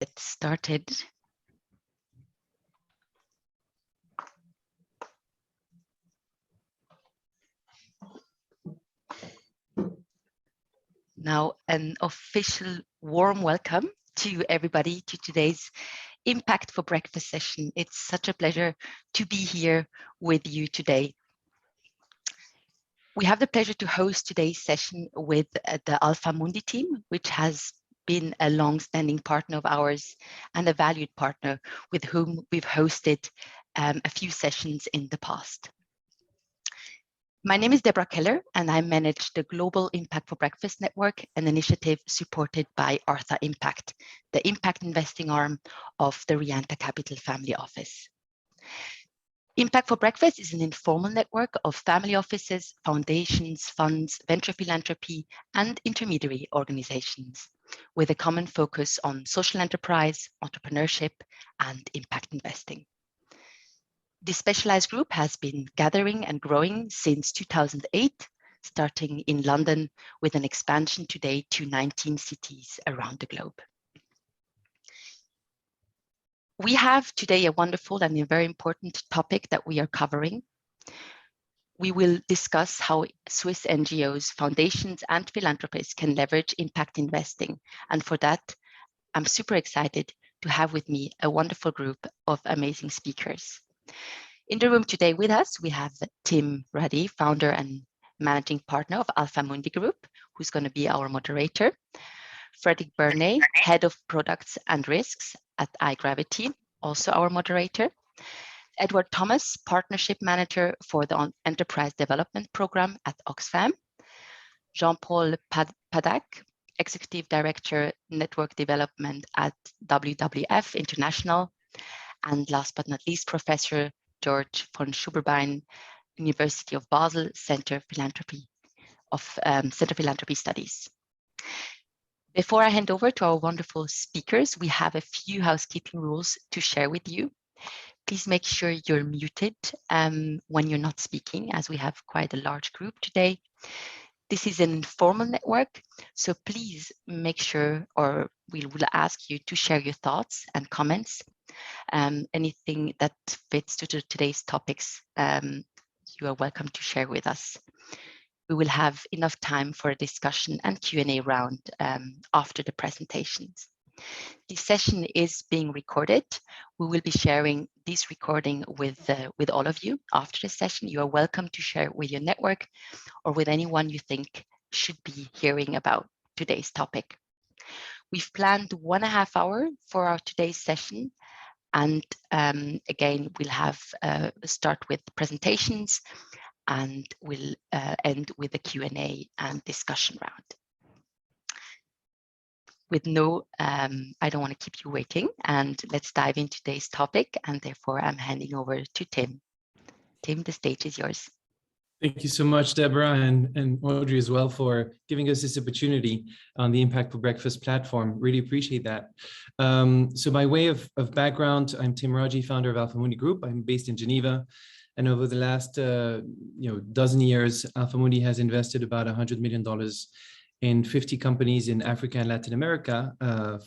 Get started. Now, an official warm welcome to everybody to today's Impact for Breakfast session. It's such a pleasure to be here with you today. We have the pleasure to host today's session with the AlphaMundi team, which has been a long-standing partner of ours and a valued partner with whom we've hosted a few sessions in the past. My name is Deborah Keller, and I manage the Global Impact for Breakfast Network, an initiative supported by Artha Impact, the impact investing arm of the Rianta Capital Family Office. Impact for Breakfast is an informal network of family offices, foundations, funds, venture philanthropy, and intermediary organizations, with a common focus on social enterprise, entrepreneurship, and impact investing. This specialized group has been gathering and growing since 2008, starting in London with an expansion today to 19 cities around the globe. We have today a wonderful and a very important topic that we are covering. We will discuss how Swiss NGOs, foundations, and philanthropists can leverage impact investing. And for that, I'm super excited to have with me a wonderful group of amazing speakers. In the room today with us, we have Tim Radjy, founder and managing partner of AlphaMundi Group, who's going to be our moderator. Frederick Bernay, head of products and risks at iGravity, also our moderator. Edward Thomas, partnership manager for the enterprise development program at Oxfam. Jean-Paul Padak, executive director, network development at WWF International. And last but not least, Professor George von Schuberbein, University of Basel, Center Philanthropy Studies. Before I hand over to our wonderful speakers, we have a few housekeeping rules to share with you. Please make sure you're muted when you're not speaking, as we have quite a large group today. This is an informal network, so please make sure, or we will ask you to share your thoughts and comments. Anything that fits to today's topics, you are welcome to share with us. We will have enough time for a discussion and Q&A round after the presentations. This session is being recorded. We will be sharing this recording with all of you after the session. You are welcome to share it with your network or with anyone you think should be hearing about today's topic. We've planned 1.5 hours for our today's session. And again, we'll have start with presentations and we'll end with a Q&A and discussion round. With no, I don't want to keep you waiting, and let's dive into today's topic. And therefore, I'm handing over to Tim. Tim, the stage is yours. Thank you so much, Deborah, and Audrey as well, for giving us this opportunity on the Impact for Breakfast platform. Really appreciate that. So by way of background, I'm Tim Radjy, founder of AlphaMundi Group. I'm based in Geneva. And over the last dozen years, AlphaMundi has invested about $100 million in 50 companies in Africa and Latin America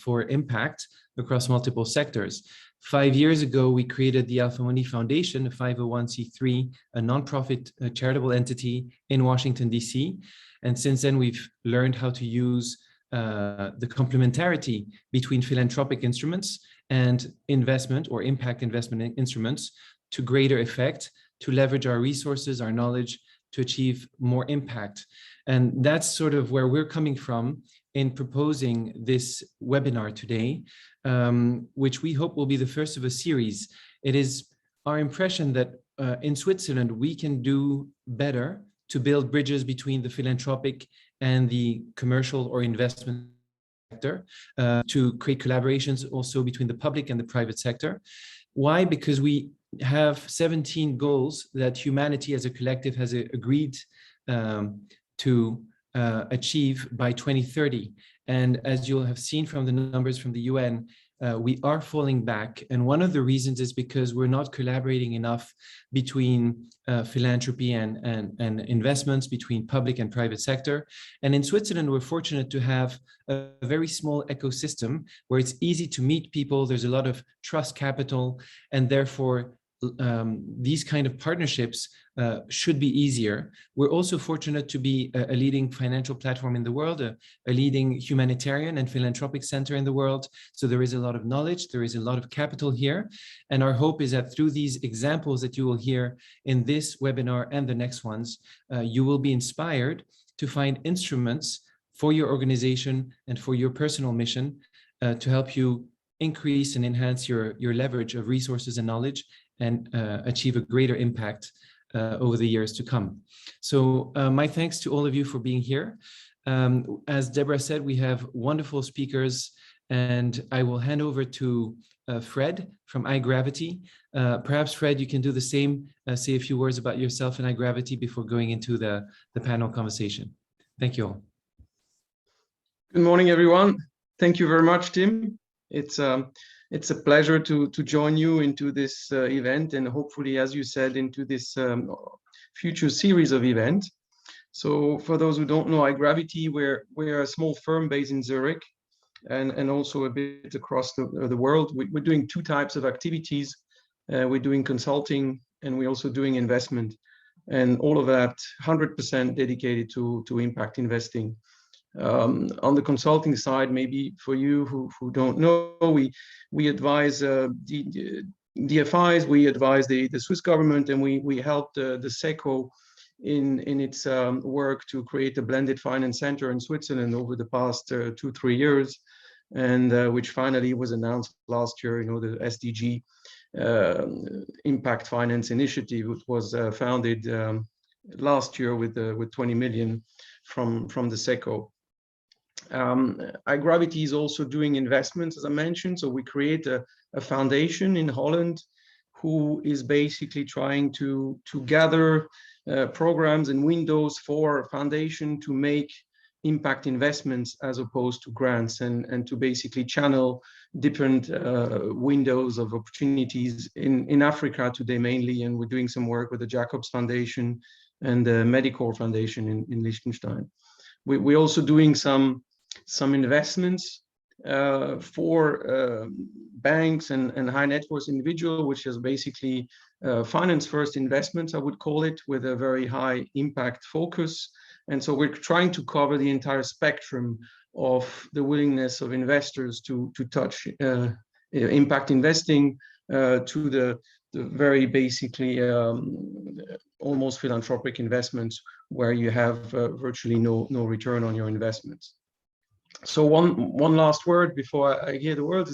for impact across multiple sectors. 5 years ago, we created the AlphaMundi Foundation, a 501c3, a nonprofit charitable entity in Washington, D.C. And since then, we've learned how to use the complementarity between philanthropic instruments and investment or impact investment instruments to greater effect, to leverage our resources, our knowledge, to achieve more impact. And that's sort of where we're coming from in proposing this webinar today, which we hope will be the first of a series. It is our impression that in Switzerland, we can do better to build bridges between the philanthropic and the commercial or investment sector, to create collaborations also between the public and the private sector. Why? Because we have 17 goals that humanity as a collective has agreed to achieve by 2030. And as you'll have seen from the numbers from the UN, we are falling back. And one of the reasons is because we're not collaborating enough between philanthropy and investments, between public and private sector. And in Switzerland, we're fortunate to have a very small ecosystem where it's easy to meet people. There's a lot of trust capital, and therefore these kind of partnerships should be easier. We're also fortunate to be a leading financial platform in the world, a leading humanitarian and philanthropic center in the world. So there is a lot of knowledge, there is a lot of capital here. And our hope is that through these examples that you will hear in this webinar and the next ones, you will be inspired to find instruments for your organization and for your personal mission to help you increase and enhance your leverage of resources and knowledge and achieve a greater impact over the years to come. So my thanks to all of you for being here. As Deborah said, we have wonderful speakers, and I will hand over to Fred from iGravity. Perhaps Fred, you can do the same, say a few words about yourself and iGravity before going into the panel conversation. Thank you all. Good morning, everyone. Thank you very much, Tim. It's a pleasure to join you into this event, and hopefully, as you said, into this future series of events. So for those who don't know iGravity, we're a small firm based in Zurich and also a bit across the world. We're doing two types of activities. We're doing consulting, and we're also doing investment, and all of that 100% dedicated to impact investing. On the consulting side, maybe for you who don't know, we advise DFIs, we advise the Swiss government, and we help the SECO in its work to create a blended finance center in Switzerland over the past 2-3 years, and which finally was announced last year. You know, the SDG Impact Finance Initiative, which was founded last year with 20 million from the SECO. iGravity is also doing investments, as I mentioned. So we create a foundation in Holland who is basically trying to gather programs and windows for a foundation to make impact investments as opposed to grants, and to basically channel different windows of opportunities in Africa today mainly. And we're doing some work with the Jacobs Foundation and the Medical Foundation in Liechtenstein. We're also doing some investments for banks and high net worth individual, which is basically finance first investments, I would call it, with a very high impact focus. And so we're trying to cover the entire spectrum of the willingness of investors to touch impact investing to the very basically almost philanthropic investments where you have virtually no return on your investments. So one last word before I hear the word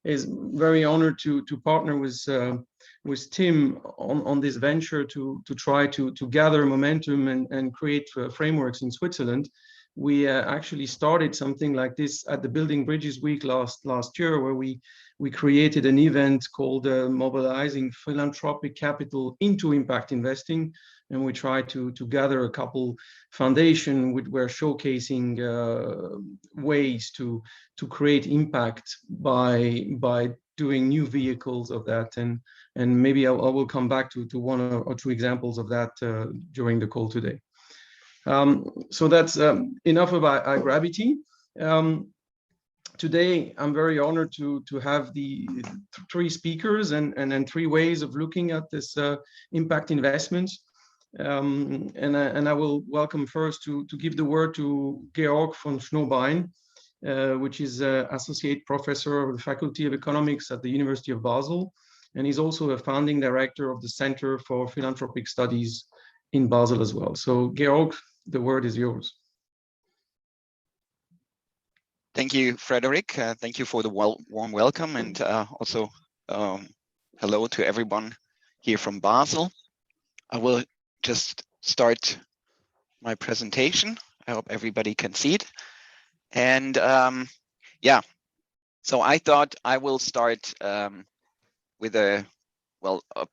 is very honored to partner with Tim on this venture to try to gather momentum and create frameworks in Switzerland. We actually started something like this at the Building Bridges Week last year, where we created an event called Mobilizing Philanthropic Capital into Impact Investing. And we tried to gather a couple foundations which were showcasing ways to create impact by doing new vehicles of that. And maybe I will come back to one or two examples of that during the call today. So that's enough about iGravity. Today, I'm very honored to have the three speakers and three ways of looking at this impact investments. And I will welcome first to give the word to Georg von Schnobein, which is Associate Professor of the Faculty of Economics at the University of Basel. And he's also a founding director of the Center for Philanthropic Studies in Basel as well. So Georg, the word is yours. Thank you, Frederick. Thank you for the warm welcome, and also hello to everyone here from Basel. I will just start my presentation. I hope everybody can see it. And yeah, so I thought I will start with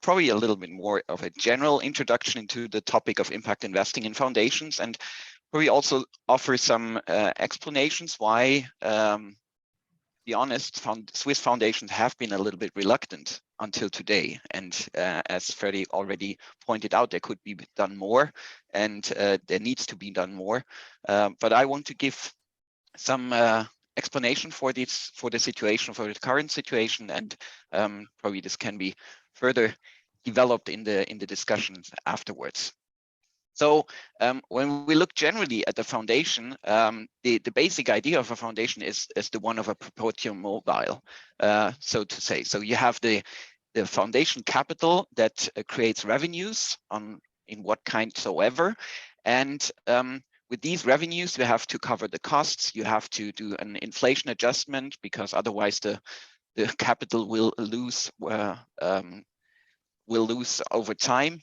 probably a little bit more of a general introduction into the topic of impact investing in foundations, and probably also offer some explanations why the be honest, Swiss foundations have been a little bit reluctant until today. And as Freddie already pointed out, there could be done more, and there needs to be done more. But I want to give some explanation for this, for the situation, for the current situation, and probably this can be further developed in the discussions afterwards. So when we look generally at the foundation, the basic idea of a foundation is the one of a perpetuum mobile, so to say. So you have the foundation capital that creates revenues in what kind soever, and with these revenues, you have to cover the costs. You have to do an inflation adjustment, because otherwise the capital will lose over time.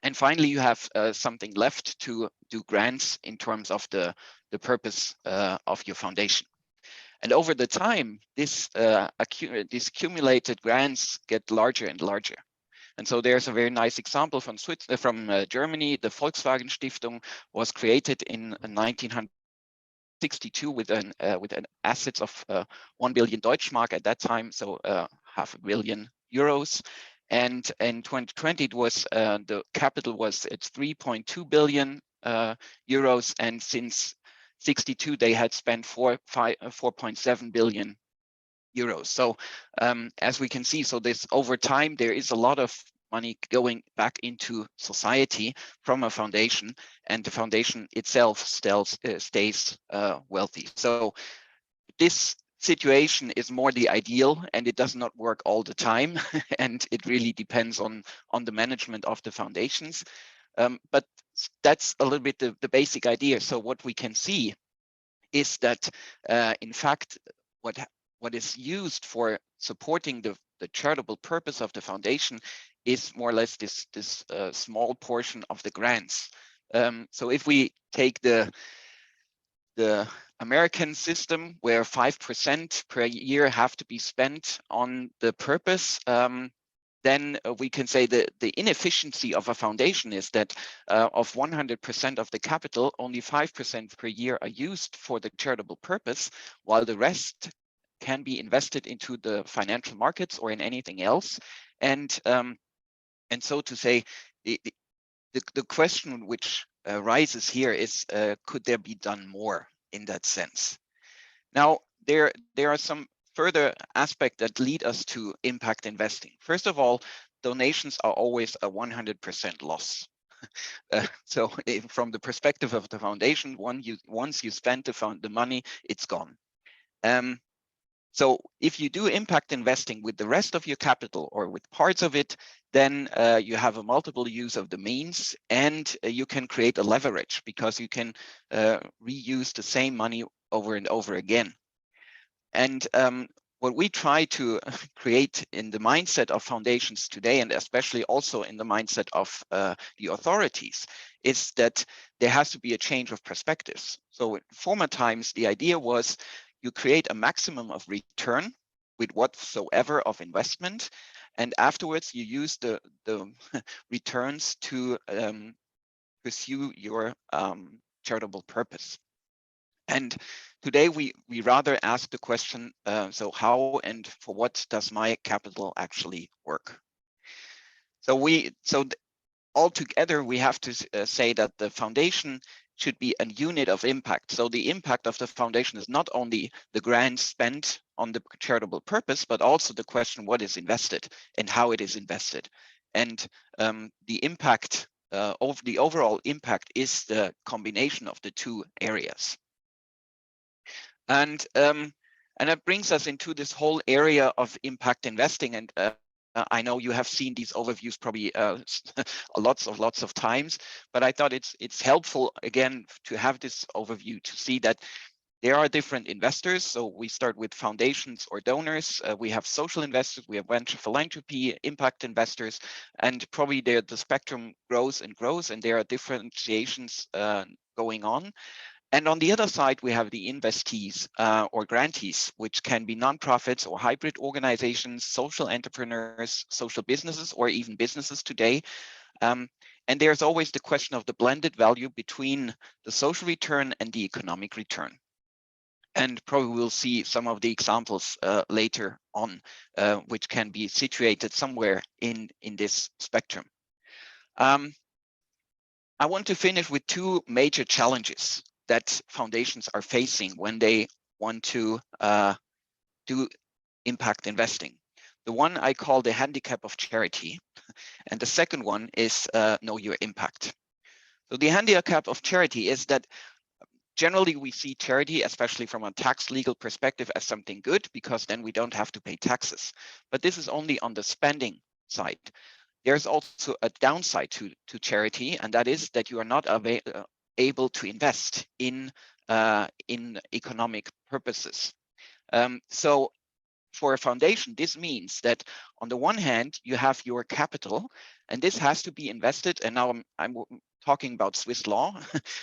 And finally, you have something left to do grants in terms of the purpose of your foundation. And over the time, these accumulated grants get larger and larger. And so there's a very nice example from Germany. The Volkswagen Stiftung was created in 1962 with an assets of 1 billion Deutschmark at that time, so €500 million. And in 2020, it was the capital was at 3.2 billion euros, and since 62 they had spent 4.7 billion euros. So as we can see, so this over time there is a lot of money going back into society from a foundation, and the foundation itself stays wealthy. So this situation is more the ideal, and it does not work all the time, and it really depends on the management of the foundations. But that's a little bit the basic idea. So what we can see is that, in fact, what is used for supporting the charitable purpose of the foundation is more or less this small portion of the grants. So if we take the American system, where 5% per year have to be spent on the purpose, then we can say that the inefficiency of a foundation is that of 100% of the capital, only 5% per year are used for the charitable purpose, while the rest can be invested into the financial markets or in anything else. And so to say, the question which rises here is, could there be done more in that sense? Now, there are some further aspects that lead us to impact investing. First of all, donations are always a 100% loss. So from the perspective of the foundation, once you spend the money, it's gone. So if you do impact investing with the rest of your capital or with parts of it, then you have a multiple use of the means, and you can create a leverage, because you can reuse the same money over and over again. And what we try to create in the mindset of foundations today, and especially also in the mindset of the authorities, is that there has to be a change of perspectives. So in former times, the idea was you create a maximum of return with whatsoever of investment, and afterwards you use the returns to pursue your charitable purpose. And today we rather ask the question, so how and for what does my capital actually work? So altogether we have to say that the foundation should be a unit of impact. So the impact of the foundation is not only the grants spent on the charitable purpose, but also the question what is invested and how it is invested. And the impact of the overall impact is the combination of the two areas. And that brings us into this whole area of impact investing. And I know you have seen these overviews probably lots of times, but I thought it's helpful again to have this overview to see that there are different investors. So we start with foundations or donors. We have social investors, we have venture philanthropy, impact investors, and probably the spectrum grows and grows, and there are differentiations going on. And on the other side, we have the investees or grantees, which can be nonprofits or hybrid organizations, social entrepreneurs, social businesses, or even businesses today. And there's always the question of the blended value between the social return and the economic return. And probably we'll see some of the examples later on, which can be situated somewhere in this spectrum. I want to finish with two major challenges that foundations are facing when they want to do impact investing. The one I call the handicap of charity, and the second one is know your impact. So the handicap of charity is that generally we see charity, especially from a tax legal perspective, as something good, because then we don't have to pay taxes. But this is only on the spending side. There's also a downside to charity, and that is that you are not able to invest in economic purposes. So for a foundation, this means that on the one hand, you have your capital, and this has to be invested. And now I'm talking about Swiss law.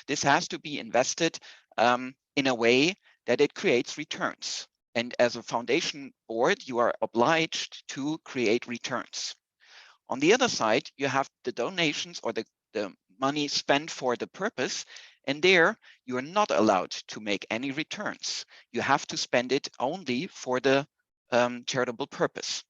This has to be invested in a way that it creates returns. And as a foundation board, you are obliged to create returns. On the other side, you have the donations or the money spent for the purpose, and there you are not allowed to make any returns. You have to spend it only for the charitable purpose.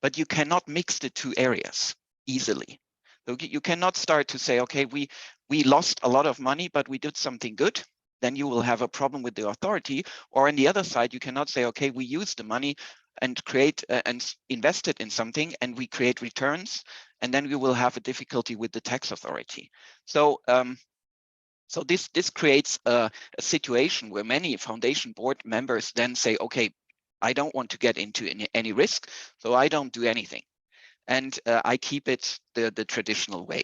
But you cannot mix the two areas easily. So you cannot start to say, okay, we lost a lot of money, but we did something good. Then you will have a problem with the authority. Or on the other side, you cannot say, okay, we use the money and create and invest it in something, and we create returns, and then we will have a difficulty with the tax authority. So so this creates a situation where many foundation board members then say, okay, I don't want to get into any risk, so I don't do anything, and I keep it the traditional way.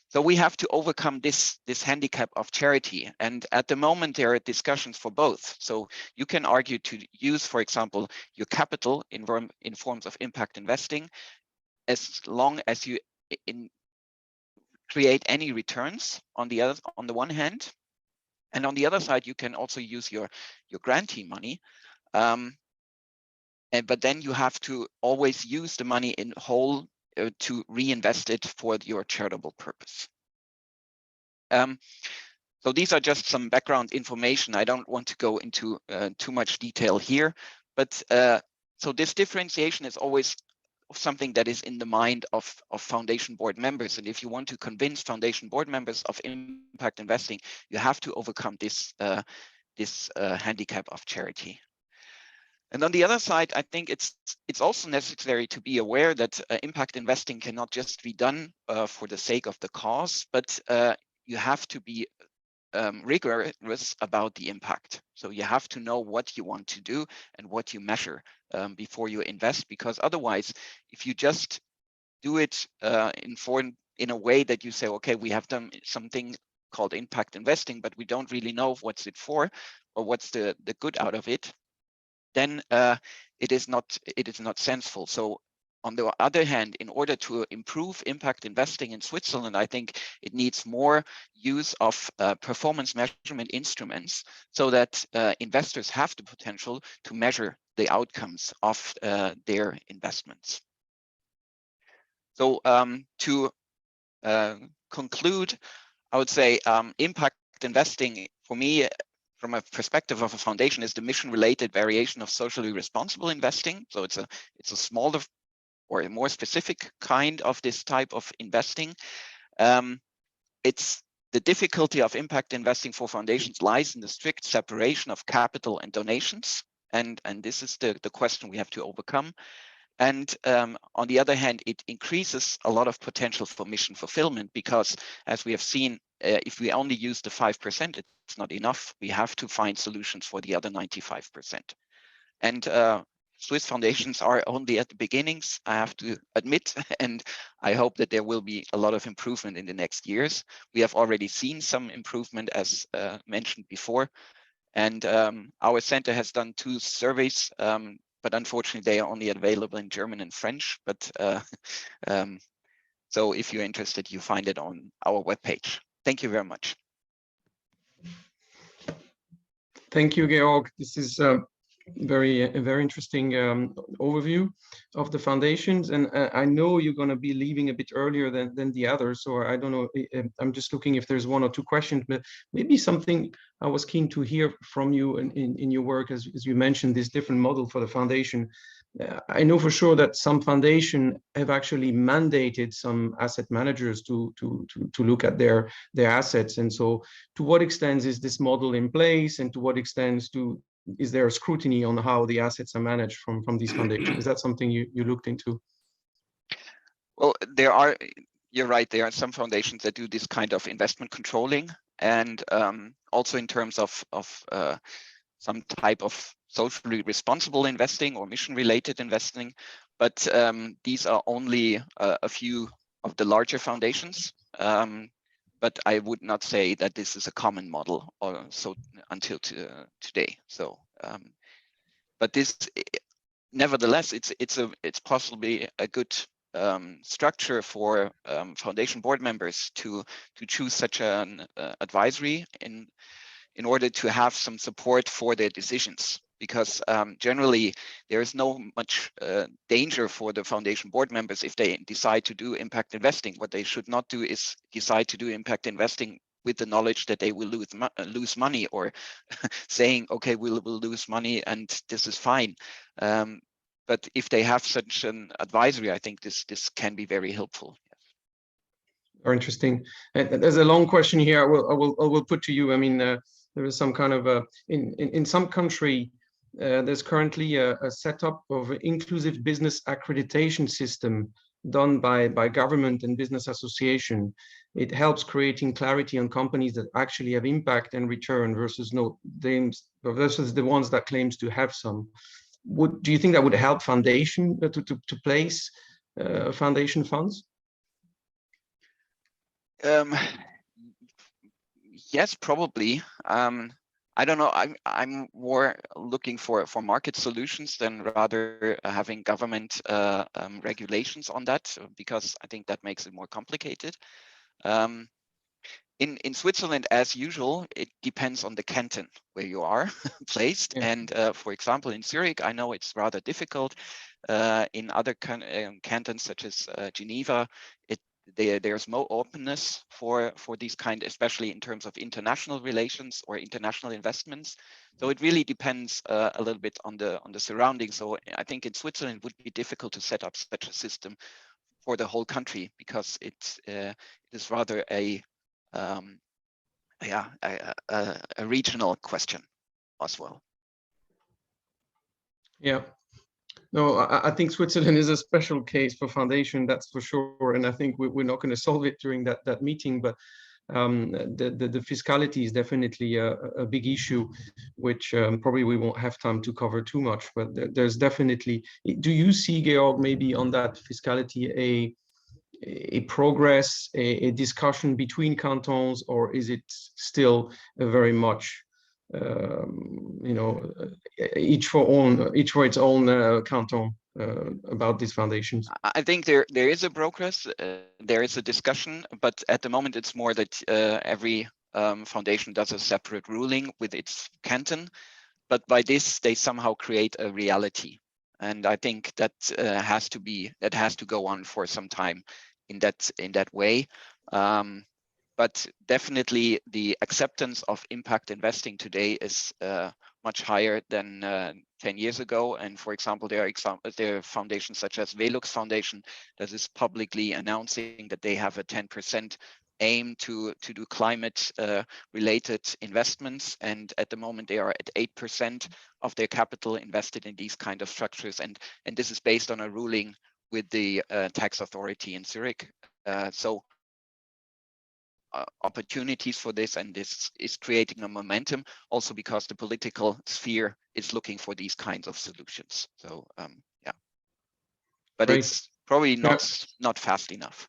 So we have to overcome this handicap of charity. And at the moment, there are discussions for both. So you can argue to use, for example, your capital in forms of impact investing, as long as you create any returns on the one hand. And on the other side, you can also use your grantee money. But then you have to always use the money in whole to reinvest it for your charitable purpose. So these are just some background information. I don't want to go into too much detail here, but so this differentiation is always something that is in the mind of foundation board members. And if you want to convince foundation board members of impact investing, you have to overcome this handicap of charity. And on the other side, I think it's also necessary to be aware that impact investing cannot just be done for the sake of the cause, but you have to be rigorous about the impact. So you have to know what you want to do and what you measure before you invest, because otherwise, if you just do it in a way that you say, okay, we have done something called impact investing, but we don't really know what's it for or what's the good out of it, then it is not sensible. So on the other hand, in order to improve impact investing in Switzerland, I think it needs more use of performance measurement instruments, so that investors have the potential to measure the outcomes of their investments. So to conclude, I would say impact investing, for me, from a perspective of a foundation, is the mission-related variation of socially responsible investing. So it's a smaller or a more specific kind of this type of investing. It's the difficulty of impact investing for foundations lies in the strict separation of capital and donations. And this is the question we have to overcome. And on the other hand, it increases a lot of potential for mission fulfillment, because as we have seen, if we only use the 5%, it's not enough. We have to find solutions for the other 95%. And Swiss foundations are only at the beginnings, I have to admit, and I hope that there will be a lot of improvement in the next years. We have already seen some improvement, as mentioned before, and our center has done 2 surveys, but unfortunately they are only available in German and French. But so if you're interested, you find it on our webpage. Thank you very much. Thank you, Georg. This is very interesting overview of the foundations. And I know you're going to be leaving a bit earlier than the others, so I don't know. I'm just looking if there's one or two questions, but maybe something I was keen to hear from you in your work, as you mentioned, this different model for the foundation. I know for sure that some foundation have actually mandated some asset managers to look at their assets. And so to what extent is this model in place, and to what extent is there a scrutiny on how the assets are managed from these foundations? Is that something you looked into? Well, you're right, there are some foundations that do this kind of investment controlling, and also in terms of some type of socially responsible investing or mission-related investing, but these are only a few of the larger foundations. But I would not say that this is a common model, or so until today. So, but this, nevertheless, it's possibly a good structure for foundation board members to choose such an advisory in order to have some support for their decisions. Because generally there is no much danger for the foundation board members if they decide to do impact investing. What they should not do is decide to do impact investing with the knowledge that they will lose money, or saying, okay, we'll lose money and this is fine. But if they have such an advisory, I think this can be very helpful. Very interesting. There's a long question here. I will put to you. I mean, there is some kind of in some country. There's currently a setup of an inclusive business accreditation system done by government and business association. It helps creating clarity on companies that actually have impact and return versus the ones that claims to have some. Do you think that would help foundation to place foundation funds? Yes, probably. I don't know. I'm more looking for market solutions than rather having government regulations on that, because I think that makes it more complicated. In Switzerland, as usual, it depends on the canton where you are placed. Yeah. And for example, in Zurich, I know it's rather difficult. In other cantons such as Geneva, there's more openness for these kind, especially in terms of international relations or international investments. So it really depends a little bit on the surroundings. So I think in Switzerland it would be difficult to set up such a system for the whole country, because it is rather a regional question as well. Yeah. No, I think Switzerland is a special case for foundation, that's for sure. And I think we're not going to solve it during that meeting, but the fiscality is definitely a big issue, which probably we won't have time to cover too much. But there's definitely, do you see, Georg, maybe on that fiscality, a progress, a discussion between cantons, or is it still very much each for its own canton about these foundations? I think there is a progress, there is a discussion, but at the moment it's more that every foundation does a separate ruling with its canton, but by this they somehow create a reality, and I think that has to go on for some time in that way. But definitely the acceptance of impact investing today is much higher than 10 years ago. And for example, there are foundations such as Velux Foundation that is publicly announcing that they have a 10% aim to do climate related investments. And at the moment they are at 8% of their capital invested in these kind of structures. And this is based on a ruling with the tax authority in Zurich. So opportunities for this, and this is creating a momentum also because the political sphere is looking for these kinds of solutions. So yeah, but Great. It's probably not fast enough.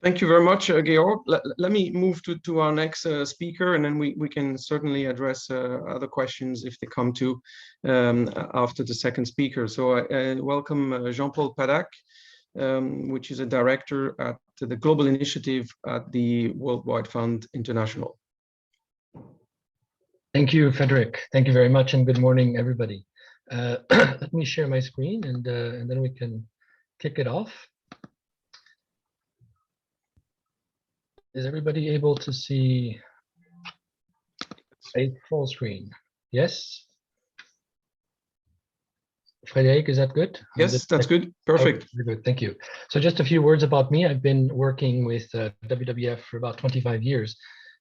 Thank you very much, Georg. Let me move to our next speaker, and then we can certainly address other questions if they come to after the second speaker. So I welcome Jean-Paul Padac, which is a director at the Global Initiative at the Worldwide Fund International. Thank you, Frederick. Thank you very much, and good morning, everybody. Let me share my screen, and then we can kick it off. Is everybody able to see a full screen? Yes? Frederick, is that good? Yes, that's good. Perfect. Oh, very good. Thank you. So just a few words about me. I've been working with WWF for about 25 years.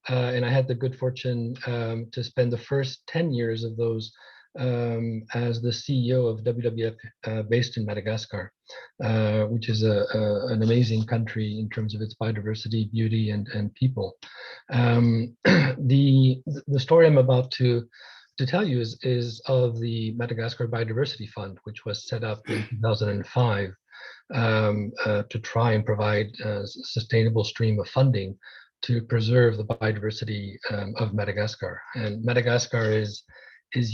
And I had the good fortune to spend the first 10 years of those as the CEO of WWF based in Madagascar, which is an amazing country in terms of its biodiversity, beauty, and people. The story I'm about to tell you is of the Madagascar Biodiversity Fund, which was set up in 2005 to try and provide a sustainable stream of funding to preserve the biodiversity of Madagascar. And Madagascar is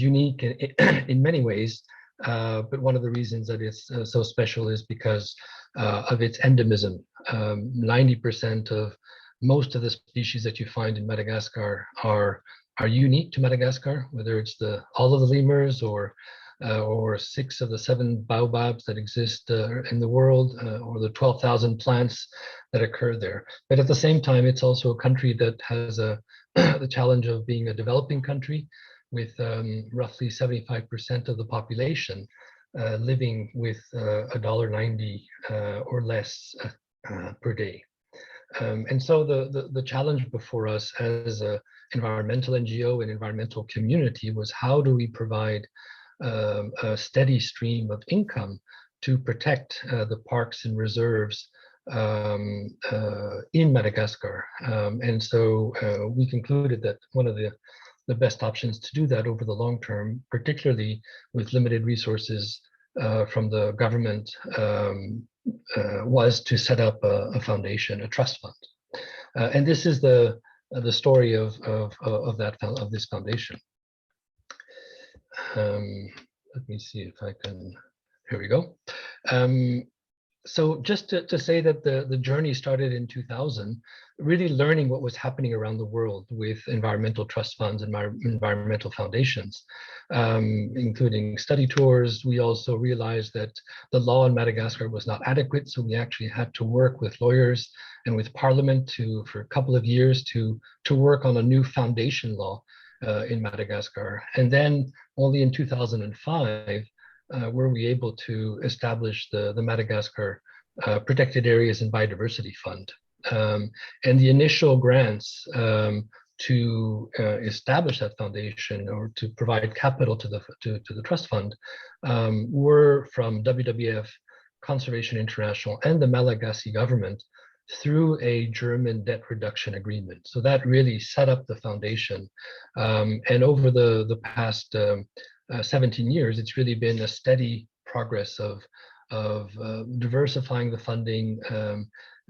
unique in many ways, but one of the reasons that it's so special is because of its endemism. 90% of most of the species that you find in Madagascar are unique to Madagascar, whether it's all of the lemurs or 6 of the 7 baobabs that exist in the world, or the 12,000 plants that occur there. But at the same time, it's also a country that has the challenge of being a developing country with roughly 75% of the population living with $1.90 or less per day. And so the challenge before us as an environmental NGO and environmental community was, how do we provide a steady stream of income to protect the parks and reserves in Madagascar? And so we concluded that one of the best options to do that over the long term, particularly with limited resources from the government, was to set up a foundation, a trust fund. And this is the story of this foundation. Let me see if I can, here we go. So just to say that the journey started in 2000, really learning what was happening around the world with environmental trust funds and environmental foundations, including study tours. We also realized that the law in Madagascar was not adequate, so we actually had to work with lawyers and with Parliament for a couple of years to work on a new foundation law in Madagascar. And then only in 2005 were we able to establish the Madagascar Protected Areas and Biodiversity Fund. And the initial grants to establish that foundation, or to provide capital to the trust fund, were from WWF, Conservation International, and the Malagasy government through a German debt reduction agreement. So that really set up the foundation. And over the past 17 years, it's really been a steady progress of diversifying the funding,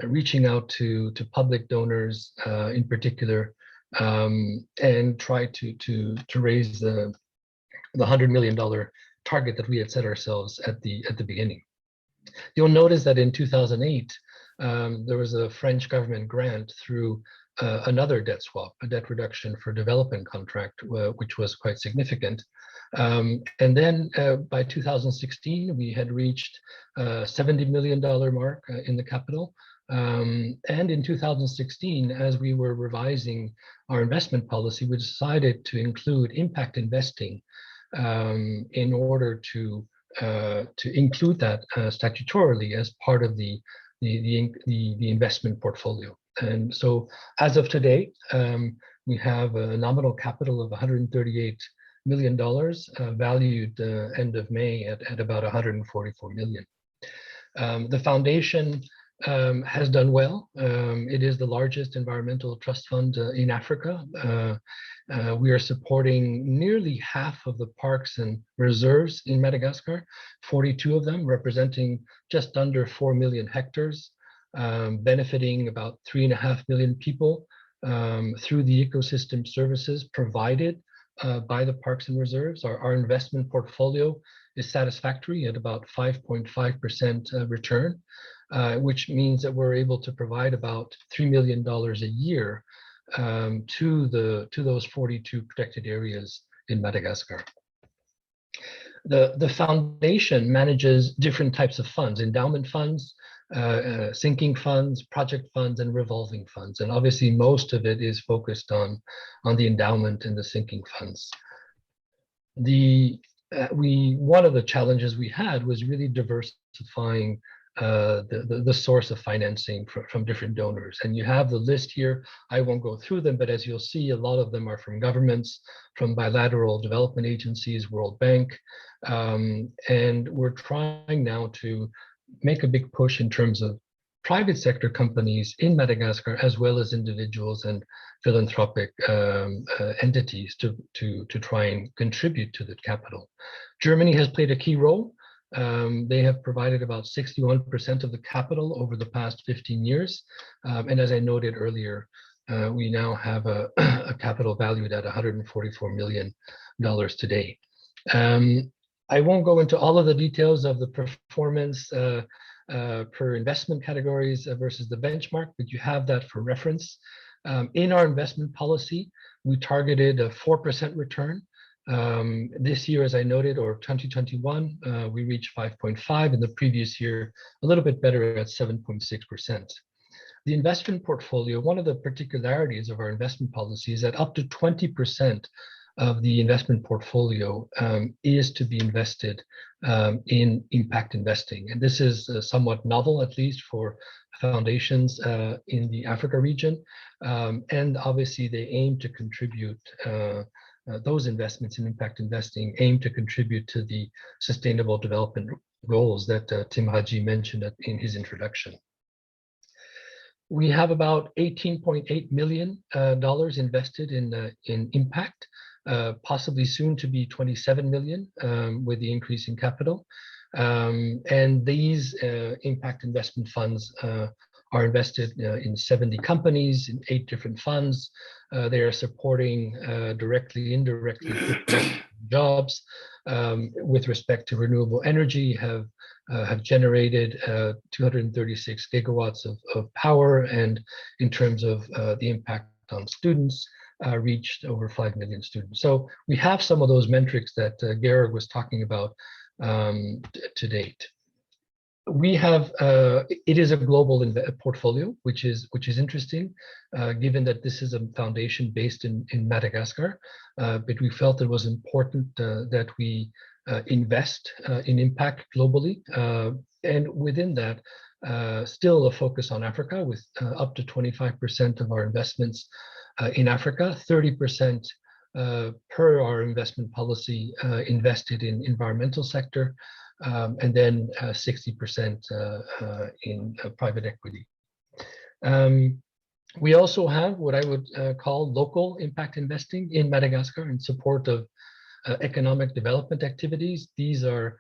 reaching out to public donors in particular, and try to raise the $100 million target that we had set ourselves at the beginning. You'll notice that in 2008, there was a French government grant through another debt swap, a debt reduction for development contract, which was quite significant. And then by 2016, we had reached $70 million mark in the capital. And in 2016, as we were revising our investment policy, we decided to include impact investing in order to include that statutorily as part of the investment portfolio. And so as of today, we have a nominal capital of $138 million, valued end of May at about $144 million. The foundation has done well. It is the largest environmental trust fund in Africa. We are supporting nearly half of the parks and reserves in Madagascar, 42 of them representing just under 4 million hectares, benefiting about 3.5 million people through the ecosystem services provided by the parks and reserves. Our investment portfolio is satisfactory at about 5.5% return, which means that we're able to provide about $3 million a year to those 42 protected areas in Madagascar. The foundation manages different types of funds: endowment funds, sinking funds, project funds, and revolving funds. And obviously, most of it is focused on the endowment and the sinking funds. One of the challenges we had was really diversifying the source of financing from different donors. And you have the list here. I won't go through them, but as you'll see, a lot of them are from governments, from bilateral development agencies, World Bank. And we're trying now to make a big push in terms of private sector companies in Madagascar, as well as individuals and philanthropic entities to try and contribute to the capital. Germany has played a key role. They have provided about 61% of the capital over the past 15 years. And as I noted earlier, we now have a capital valued at $144 million today. I won't go into all of the details of the performance per investment categories versus the benchmark, but you have that for reference. In our investment policy, we targeted a 4% return. This year, as I noted, or 2021, we reached 5.5, and the previous year, a little bit better at 7.6%. The investment portfolio, one of the particularities of our investment policy is that up to 20% of the investment portfolio is to be invested in impact investing. And this is somewhat novel, at least for foundations in the Africa region. And obviously, they aim to contribute, those investments in impact investing aim to contribute to the sustainable development goals that Tim Radjy mentioned in his introduction. We have about $18.8 million invested in impact, possibly soon to be 27 million with the increase in capital. And these impact investment funds are invested in 70 companies in 8 different funds. They are supporting directly, indirectly jobs. With respect to renewable energy, have generated 236 gigawatts of power, and in terms of the impact on students, reached over 5 million students. So we have some of those metrics that Georg was talking about to date. We have, it is a global portfolio, which is interesting, given that this is a foundation based in Madagascar. But we felt it was important that we invest in impact globally. And within that, still a focus on Africa, with up to 25% of our investments in Africa, 30% per our investment policy invested in environmental sector, and then 60% in private equity. We also have what I would call local impact investing in Madagascar in support of economic development activities. These are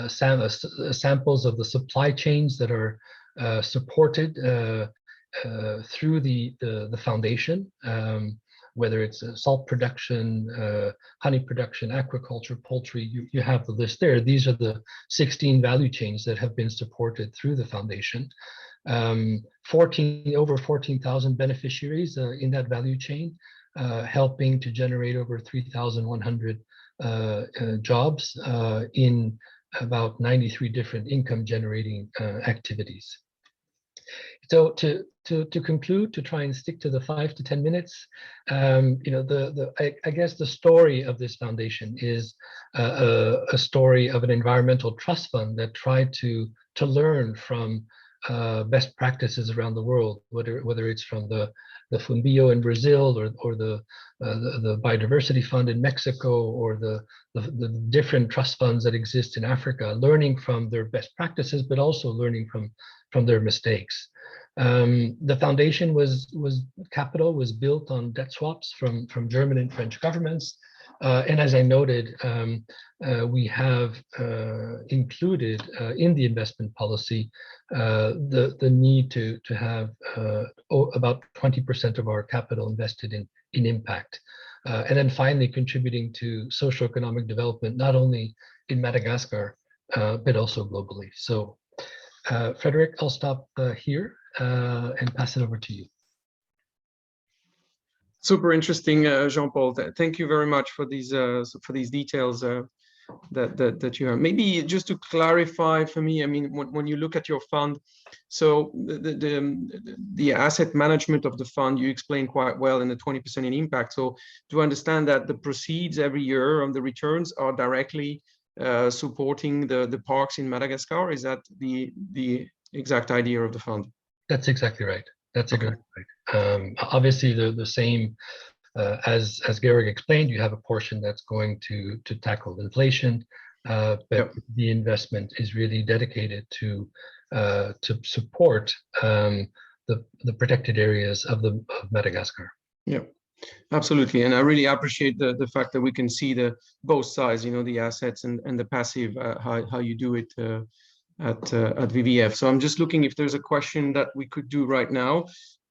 samples of the supply chains that are supported through the foundation, whether it's salt production, honey production, aquaculture, poultry, you have the list there. These are the 16 value chains that have been supported through the foundation. Over 14,000 beneficiaries in that value chain, helping to generate over 3,100 jobs in about 93 different income generating activities. So to conclude, to try and stick to the 5 to 10 minutes, you know, I guess the story of this foundation is a story of an environmental trust fund that tried to learn from best practices around the world, whether it's from the Fumbio in Brazil, or the Biodiversity Fund in Mexico, or the different trust funds that exist in Africa, learning from their best practices, but also learning from their mistakes. The foundation capital was built on debt swaps from German and French governments. And as I noted, we have included in the investment policy the need to have about 20% of our capital invested in impact. And then finally contributing to socioeconomic development, not only in Madagascar, but also globally. So Frederick, I'll stop here and pass it over to you. Super interesting, Jean-Paul. Thank you very much for these details that you have. Maybe just to clarify for me, I mean, when you look at your fund, so the asset management of the fund, you explained quite well in the 20% in impact. So do I understand that the proceeds every year on the returns are directly supporting the parks in Madagascar? Is that the exact idea of the fund? That's exactly right. That's Okay. exactly right. Obviously, the same as Georg explained. You have a portion that's going to tackle inflation, but Yep. the investment is really dedicated to support the protected areas of Madagascar. Yeah, absolutely. And I really appreciate the fact that we can see both sides, you know, the assets and the passive, how you do it at VVF. So I'm just looking if there's a question that we could do right now,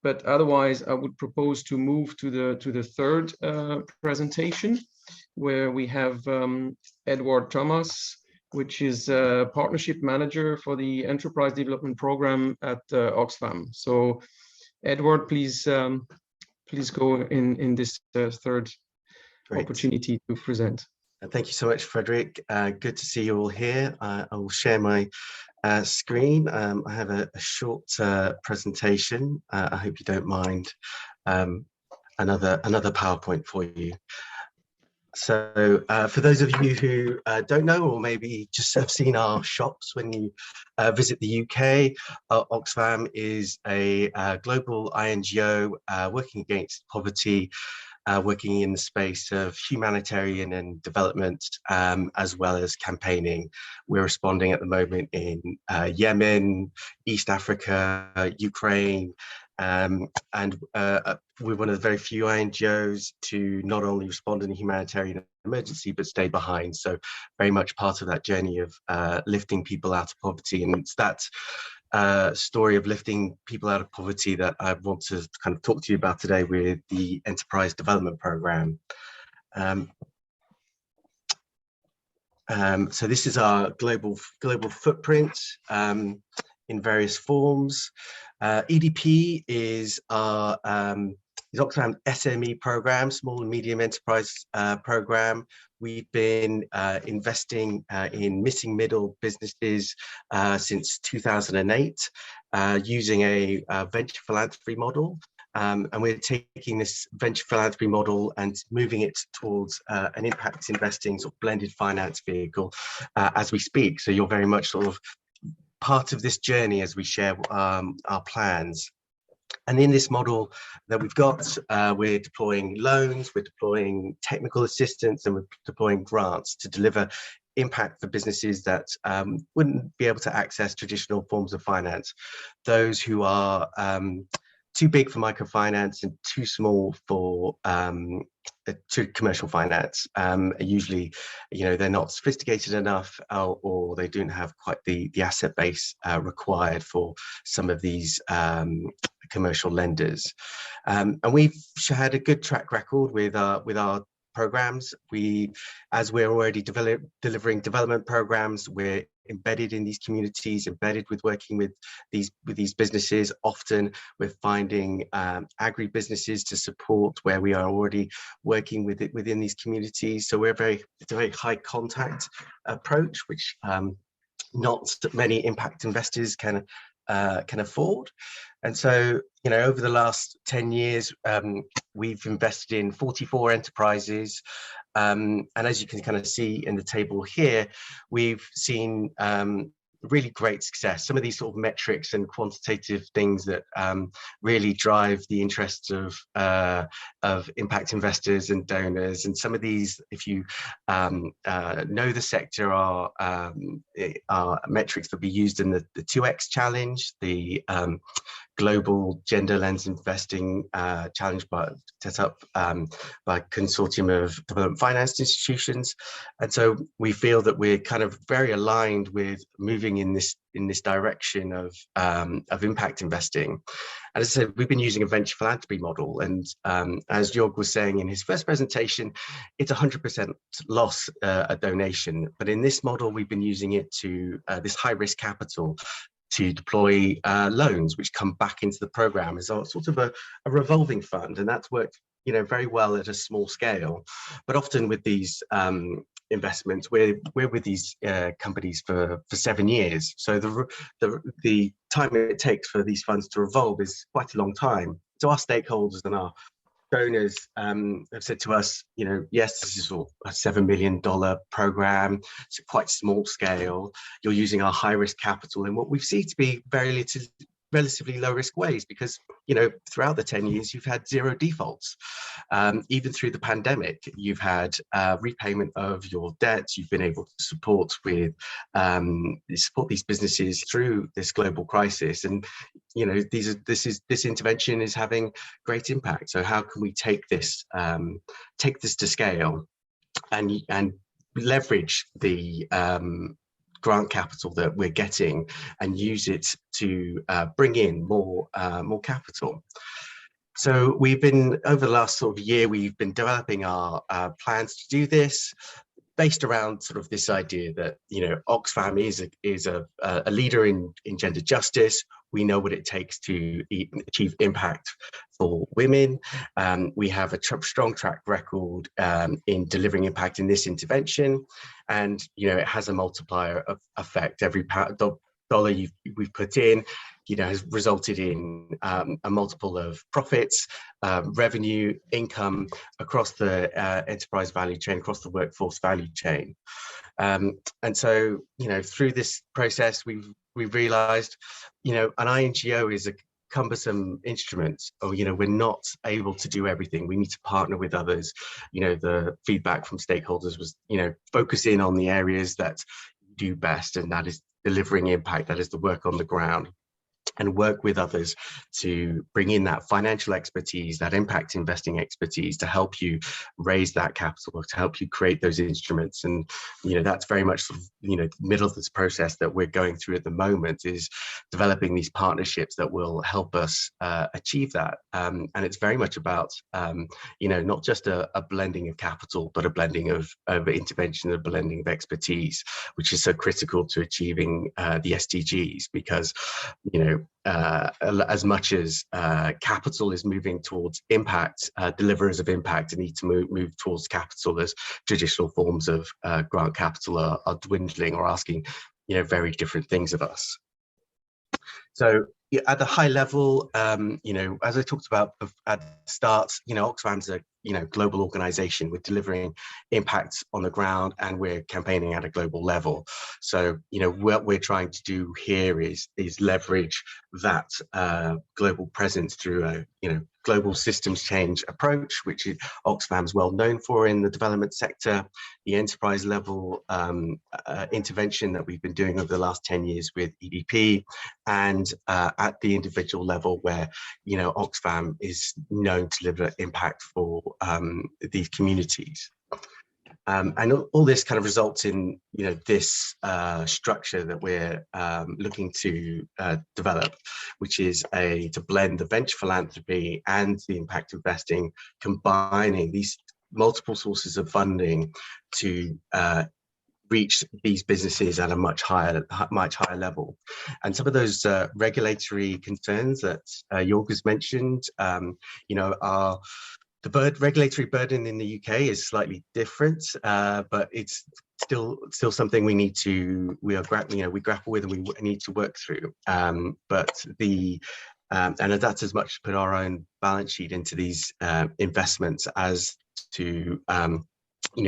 but otherwise I would propose to move to the third presentation, where we have Edward Thomas, which is a partnership manager for the enterprise development program at Oxfam. So Edward, please go in this third Great. opportunity to present. Thank you so much, Frederick. Good to see you all here. I will share my screen. I have a short presentation. I hope you don't mind another PowerPoint for you. So for those of you who don't know, or maybe just have seen our shops when you visit the UK, Oxfam is a global INGO working against poverty, working in the space of humanitarian and development, as well as campaigning. We're responding at the moment in Yemen, East Africa, Ukraine, and we're one of the very few INGOs to not only respond in a humanitarian emergency, but stay behind. So very much part of that journey of lifting people out of poverty. And it's that story of lifting people out of poverty that I want to kind of talk to you about today with the Enterprise Development Program. So this is our global footprint in various forms. EDP is our Oxfam SME program, small and medium enterprise program. We've been investing in missing middle businesses since 2008, using a venture philanthropy model. And we're taking this venture philanthropy model and moving it towards an impact investing sort of blended finance vehicle as we speak. So you're very much sort of part of this journey as we share our plans. And in this model that we've got, we're deploying loans, we're deploying technical assistance, and we're deploying grants to deliver impact for businesses that wouldn't be able to access traditional forms of finance. Those who are too big for microfinance and too small for to commercial finance. Usually, you know, they're not sophisticated enough, or they don't have quite the asset base required for some of these commercial lenders. And we've had a good track record with our programs. As we're already delivering development programs, we're embedded in these communities, embedded with working with these businesses. Often we're finding agri-businesses to support where we are already working with it within these communities. So it's a very high contact approach, which not many impact investors can afford. And so, you know, over the last 10 years, we've invested in 44 enterprises. And as you can kind of see in the table here, we've seen really great success. Some of these sort of metrics and quantitative things that really drive the interests of impact investors and donors. And some of these, if you know the sector, are metrics that we used in the 2X challenge, the global gender lens investing challenge set up by a consortium of development finance institutions. And so we feel that we're kind of very aligned with moving in this direction of impact investing. And as I said, we've been using a venture philanthropy model, and as Georg was saying in his first presentation, it's 100% loss a donation. But in this model, we've been using it to this high risk capital to deploy loans which come back into the program as a sort of a revolving fund, and that's worked very well at a small scale, but often with these investments, we're with these companies for 7 years. So the time it takes for these funds to revolve is quite a long time. So our stakeholders and our donors have said to us, yes, this is a $7 million program. It's quite small scale. You're using our high risk capital in what we've seen to be relatively low risk ways, because throughout the 10 years you've had 0 defaults. Even through the pandemic, you've had repayment of your debts. You've been able to support these businesses through this global crisis, and this intervention is having great impact. So how can we take this to scale and leverage the grant capital that we're getting and use it to bring in more capital? So we've been, over the last sort of year, we've been developing our plans to do this, based around sort of this idea that Oxfam is a leader in gender justice. We know what it takes to achieve impact for women. We have a strong track record in delivering impact in this intervention, and it has a multiplier effect. Every dollar we've put in has resulted in a multiple of profits, revenue, income across the enterprise value chain, across the workforce value chain. And so, through this process, we've realized, an INGO is a cumbersome instrument. We're not able to do everything. We need to partner with others. The feedback from stakeholders was, focus in on the areas that you do best, and that is delivering impact. That is the work on the ground, and work with others to bring in that financial expertise, that impact investing expertise, to help you raise that capital, to help you create those instruments. And that's very much sort of the middle of this process that we're going through at the moment, is developing these partnerships that will help us achieve that. And it's very much about not just a blending of capital, but a blending of intervention, a blending of expertise, which is so critical to achieving the SDGs, because as much as capital is moving towards impact, deliverers of impact need to move towards capital, as traditional forms of grant capital are dwindling or asking very different things of us. So at the high level, as I talked about at the start, Oxfam's a global organization. We're delivering impact on the ground, and we're campaigning at a global level. So what we're trying to do here is leverage that global presence through a global systems change approach, which Oxfam's well known for in the development sector, the enterprise level intervention that we've been doing over the last 10 years with EDP, and at the individual level where Oxfam is known to deliver impact for these communities. And all this kind of results in this structure that we're looking to develop, which is to blend the venture philanthropy and the impact investing, combining these multiple sources of funding to reach these businesses at a much higher level. And some of those regulatory concerns that Jorg mentioned, are the regulatory burden in the UK is slightly different, but it's still something we grapple with and we need to work through. And that's as much to put our own balance sheet into these investments as to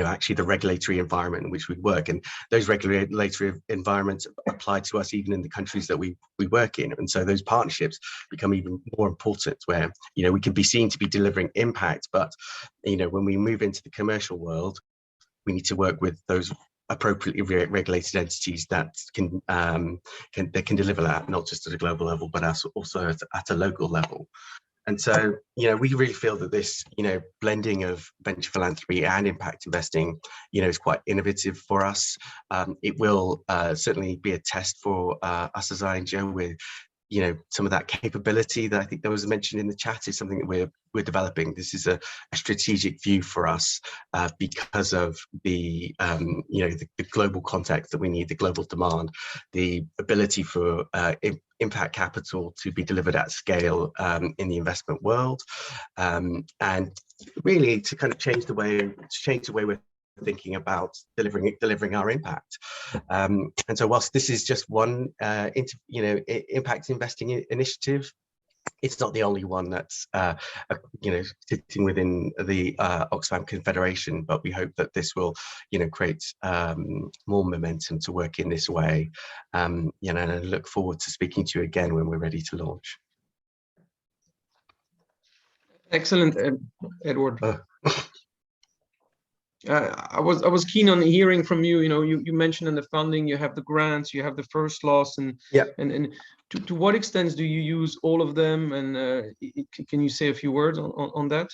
actually the regulatory environment in which we work, and those regulatory environments apply to us even in the countries that we work in. And so those partnerships become even more important, where we can be seen to be delivering impact, but when we move into the commercial world, we need to work with those appropriately regulated entities that can deliver that, not just at a global level, but also at a local level. And so, we really feel that this, blending of venture philanthropy and impact investing, is quite innovative for us. It will certainly be a test for us as INGO, with, some of that capability that I think that was mentioned in the chat is something that we're developing. This is a strategic view for us because of the global context that we need, the global demand, the ability for impact capital to be delivered at scale in the investment world, and really to kind of change the way we're thinking about delivering our impact. And so whilst this is just one impact investing initiative, it's not the only one that's sitting within the Oxfam Confederation, but we hope that this will create more momentum to work in this way, and I look forward to speaking to you again when we're ready to launch. Excellent, Edward. I was keen on hearing from you. You mentioned in the funding, you have the grants, you have the first loss, and yeah. And to what extent do you use all of them? And can you say a few words on that?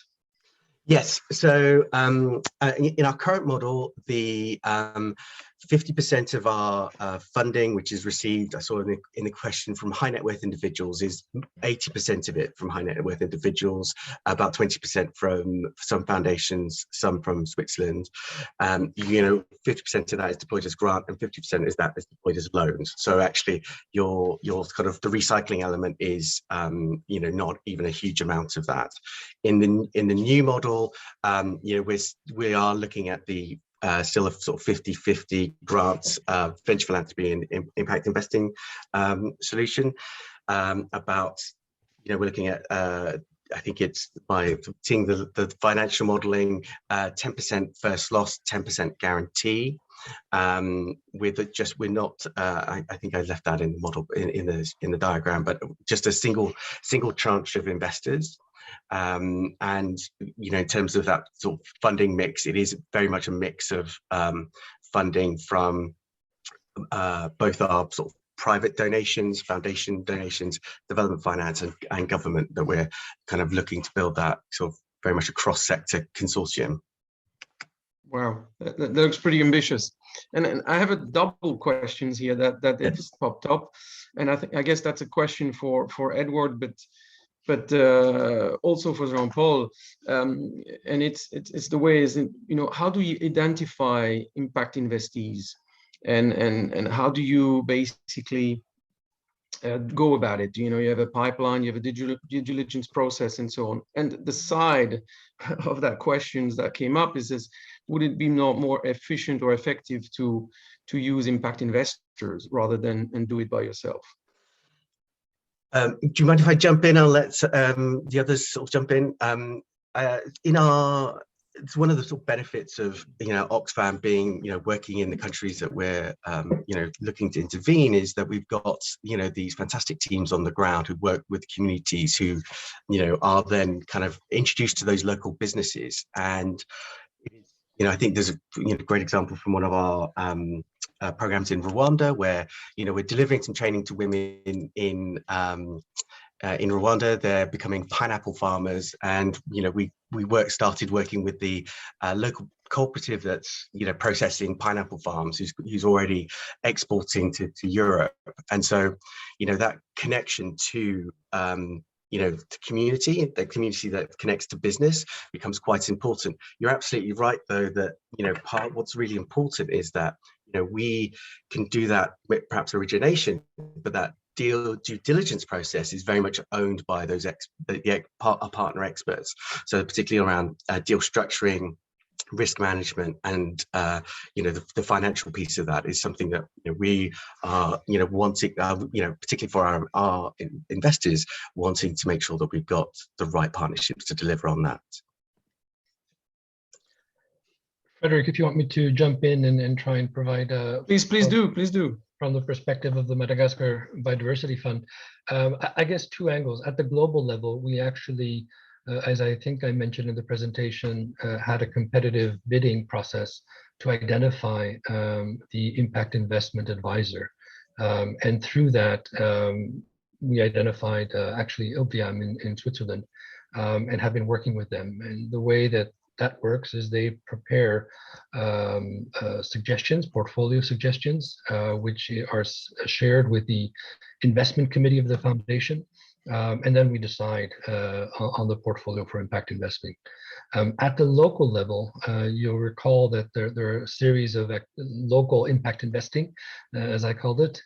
Yes. So in our current model, the 50% of our funding, which is received, I saw in the question, from high net worth individuals, is 80% of it from high net worth individuals, about 20% from some foundations, some from Switzerland. 50% of that is deployed as grant, and 50% is deployed as loans. So actually, your kind of the recycling element is not even a huge amount of that. In the new model, we are looking at the still a sort of 50-50 grants, venture philanthropy and impact investing solution. We're looking at, I think it's by seeing the financial modeling, 10% first loss, 10% guarantee. We're not, I think I left that in the model in the diagram, but just a single tranche of investors. And in terms of that sort of funding mix, it is very much a mix of funding from both our sort of private donations, foundation donations, development finance, and government, that we're kind of looking to build that sort of very much a cross-sector consortium. Wow, that looks pretty ambitious. And I have a double questions here that it's popped up, and I guess that's a question for Edward, but also for Jean-Paul, and it's the way is, how do you identify impact investees, and how do you basically go about it? You have a pipeline, you have a due diligence process, and so on. And the side of that questions that came up is would it be not more efficient or effective to use impact investors rather than do it by yourself? Do you mind if I jump in? I'll let the others sort of jump in. It's one of the sort of benefits of Oxfam being working in the countries that we're looking to intervene, is that we've got these fantastic teams on the ground who work with communities who are then kind of introduced to those local businesses. And I think there's a great example from one of our programs in Rwanda, where we're delivering some training to women in Rwanda. They're becoming pineapple farmers, and we started working with the local cooperative that's processing pineapple farms, who's already exporting to Europe. And so that connection to the community that connects to business becomes quite important. You're absolutely right, though, that what's really important is that we can do that with perhaps origination, but that due diligence process is very much owned by those our partner experts. So particularly around deal structuring, risk management, and the financial piece of that is something that we are wanting, particularly for our investors, wanting to make sure that we've got the right partnerships to deliver on that. Frederick, if you want me to jump in and try and provide please do from the perspective of the Madagascar Biodiversity Fund, I guess two angles. At the global level, we actually, as I think I mentioned in the presentation, had a competitive bidding process to identify the impact investment advisor, and through that we identified actually Ilviam in Switzerland, and have been working with them. And the way that works is they prepare suggestions, portfolio suggestions, which are shared with the investment committee of the foundation. And then we decide on the portfolio for impact investing. At the local level, you'll recall that there are a series of local impact investing, as I called it.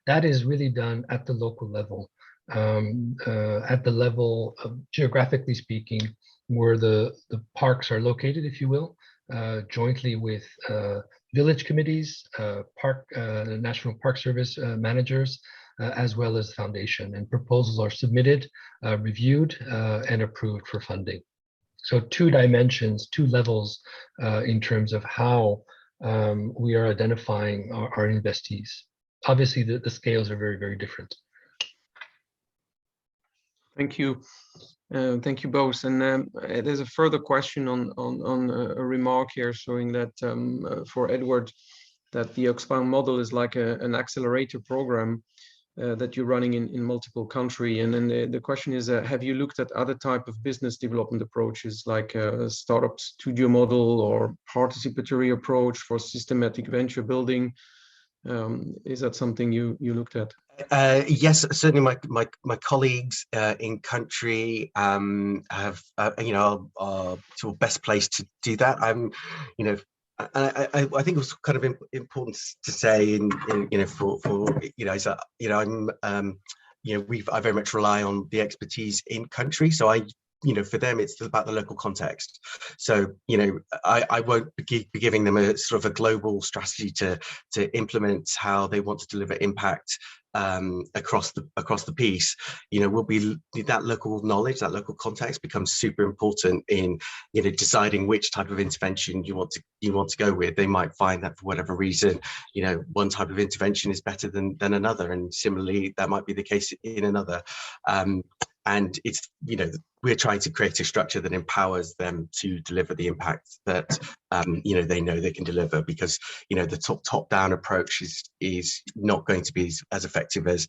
That is really done at the local level, at the level of, geographically speaking, where the parks are located, if you will, jointly with village committees, National Park Service managers, as well as the foundation, and proposals are submitted, reviewed, and approved for funding. So 2 dimensions, 2 levels in terms of how we are identifying our investees. Obviously, the scales are very, very different. Thank you. Thank you both. And there's a further question on a remark here showing that for Edward, that the Oxfam model is like an accelerator program that you're running in multiple countries. And then the question is, have you looked at other type of business development approaches like a startup studio model or participatory approach for systematic venture building? Is that something you looked at? Yes, certainly my colleagues in country have are sort of best placed to do that. I'm I think it was kind of important to say I very much rely on the expertise in country, so for them it's about the local context. So I won't be giving them a sort of a global strategy to implement how they want to deliver impact across the piece. Will be that local knowledge, that local context becomes super important in deciding which type of intervention you want to go with. They might find that for whatever reason one type of intervention is better than another, and similarly that might be the case in another. And it's we're trying to create a structure that empowers them to deliver the impact that they know they can deliver, because the top-down approach is not going to be as effective as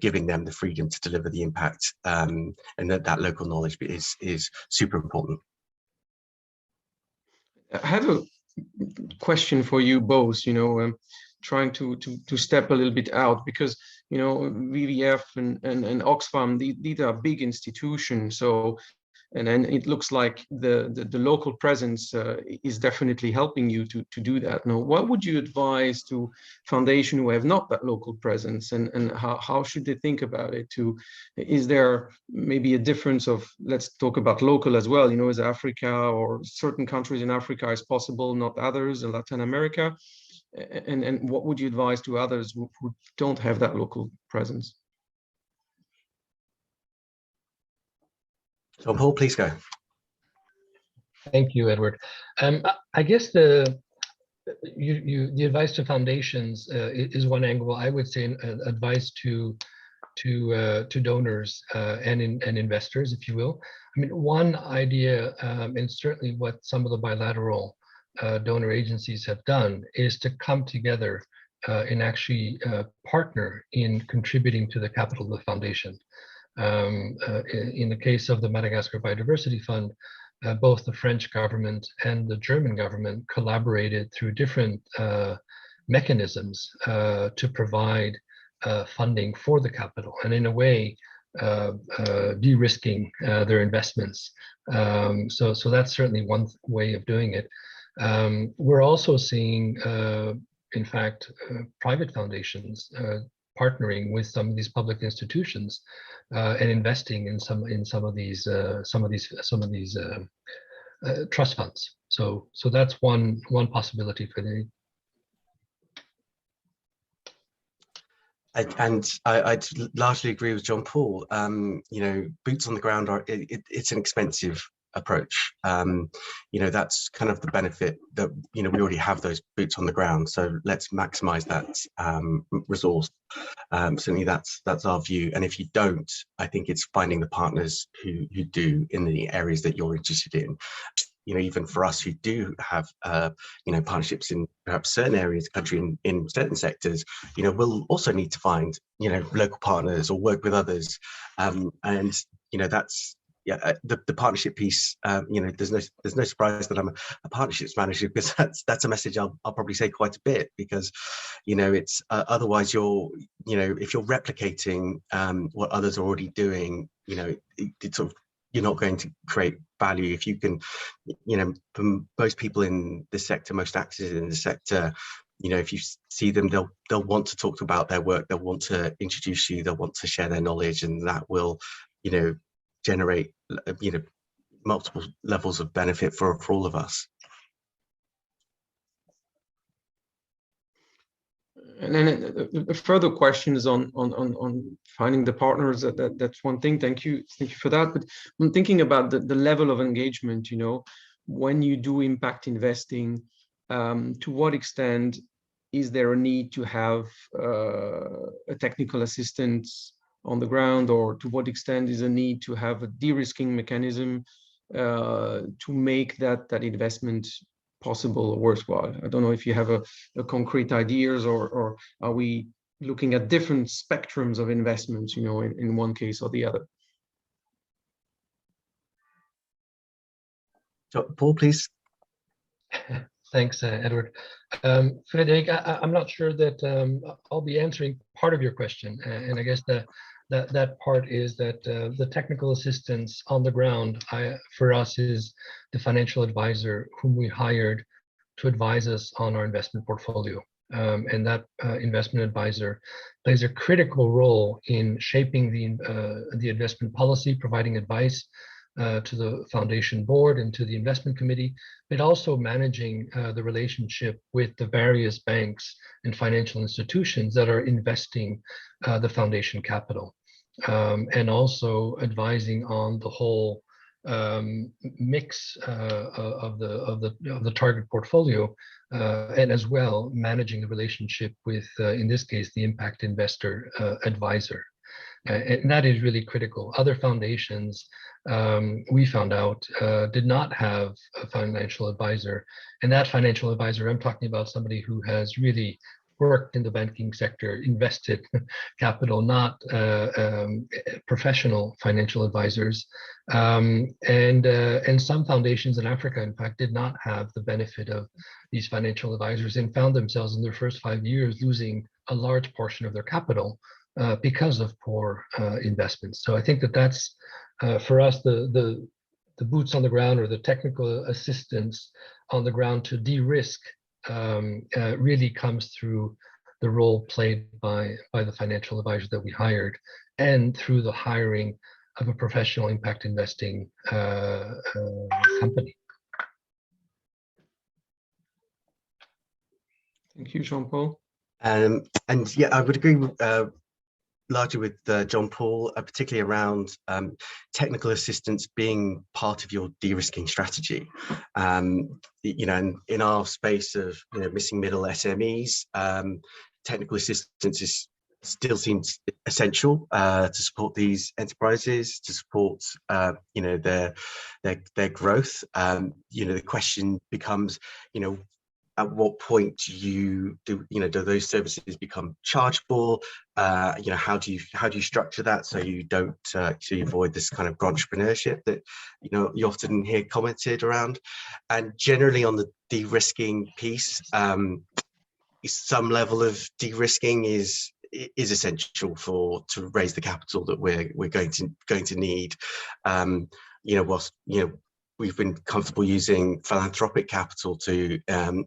giving them the freedom to deliver the impact, and that local knowledge is super important. I have a question for you both. Trying to step a little bit out, because WWF and Oxfam, these are big institutions. So, and then it looks like the local presence is definitely helping you to do that. Now, what would you advise to foundations who have not that local presence, and how should they think about it? Is there maybe a difference of, let's talk about local as well, is Africa or certain countries in Africa is possible, not others, in Latin America? And what would you advise to others who don't have that local presence? Jean-Paul, please go. Thank you, Edward. I guess the advice to foundations is one angle. I would say advice to donors and investors, if you will. I mean, one idea, and certainly what some of the bilateral donor agencies have done, is to come together and actually partner in contributing to the capital of the foundation. In the case of the Madagascar Biodiversity Fund, both the French government and the German government collaborated through different mechanisms to provide funding for the capital, and in a way de-risking their investments. So that's certainly one way of doing it. We're also seeing, in fact, private foundations partnering with some of these public institutions and investing in some of these trust funds. So that's one possibility for the. And I'd largely agree with Jean-Paul. Boots on the ground it's an expensive approach. That's kind of the benefit that we already have those boots on the ground, so let's maximize that resource. Certainly that's our view, and if you don't, I think it's finding the partners who do in the areas that you're interested in. Even for us who do have partnerships in perhaps certain areas of the country, in certain sectors, we'll also need to find local partners or work with others, and that's yeah, the partnership piece, you know, there's no surprise that I'm a partnerships manager, because that's a message I'll probably say quite a bit, because, you know, it's otherwise you're, you know, if you're replicating what others are already doing, you know, it's sort of, you're not going to create value. If you can, you know, for most people in the sector, most actors in the sector, you know, if you see them, they'll want to talk about their work, they'll want to introduce you, they'll want to share their knowledge, and that will, you know, generate, you know, multiple levels of benefit for all of us. And then a further question is on finding the partners. That's one thing. Thank you for that. But I'm thinking about the level of engagement. You know, when you do impact investing, to what extent is there a need to have a technical assistance on the ground, or to what extent is a need to have a de-risking mechanism to make that investment possible or worthwhile? I don't know if you have a concrete ideas, or are we looking at different spectrums of investments, you know, in one case or the other? So, Paul, please. Thanks, Edward. Frederic, I'm not sure that I'll be answering part of your question, and I guess that part is that the technical assistance on the ground for us is the financial advisor whom we hired to advise us on our investment portfolio. And that investment advisor plays a critical role in shaping the investment policy, providing advice to the foundation board and to the investment committee, but also managing the relationship with the various banks and financial institutions that are investing the foundation capital, and also advising on the whole mix of the target portfolio, and as well managing the relationship with, in this case, the impact investor advisor. And that is really critical. Other foundations, we found out, did not have a financial advisor. And that financial advisor, I'm talking about somebody who has really worked in the banking sector, invested capital, not professional financial advisors. And some foundations in Africa, in fact, did not have the benefit of these financial advisors, and found themselves in their first 5 years losing a large portion of their capital because of poor investments. So I think that that's for us the boots on the ground, or the technical assistance on the ground to de-risk, really comes through the role played by the financial advisor that we hired, and through the hiring of a professional impact investing company. Thank you, Jean-Paul. And yeah, I would agree largely with John-Paul, particularly around technical assistance being part of your de-risking strategy. You know, and in our space of, you know, missing middle SMEs, technical assistance still seems essential to support these enterprises, to support you know, their growth. You know, the question becomes, you know, at what point do those services become chargeable? You know, how do you structure that so you don't so you avoid this kind of entrepreneurship that, you know, you often hear commented around? And generally on the de-risking piece, some level of de-risking is essential to raise the capital that we're going to need. You know, whilst, you know, we've been comfortable using philanthropic capital to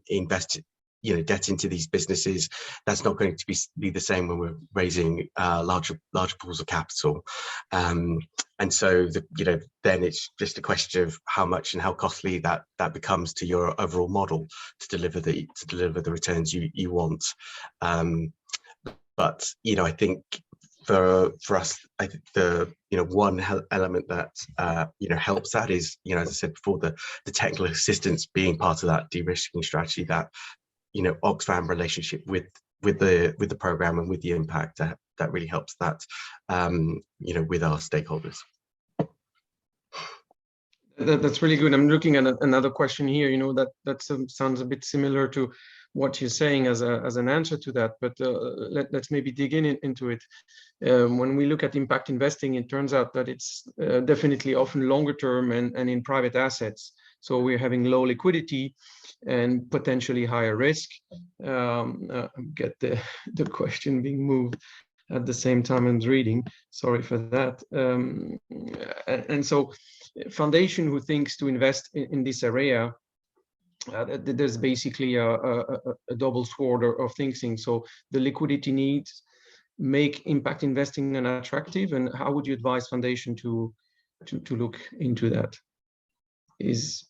invest, you know, debt into these businesses, that's not going to be the same when we're raising larger pools of capital. And so, you know, then it's just a question of how much and how costly that becomes to your overall model to deliver the returns you want. But, you know, I think for us, I think one element that you know, helps that is, you know, as I said before, the technical assistance being part of that de-risking strategy, that, you know, Oxfam relationship with the program and with the impact, that really helps that, you know, with our stakeholders. That's really good. I'm looking at another question here. You know, that sounds a bit similar to what you're saying as an answer to that, but let's maybe dig into it. When we look at impact investing, it turns out that it's definitely often longer term and in private assets. So we're having low liquidity and potentially higher risk. Get the question being moved at the same time I'm reading. Sorry for that. And so foundation who thinks to invest in this area, there's basically a double sword of thinking. So the liquidity needs make impact investing unattractive, and how would you advise foundation to look into that? Is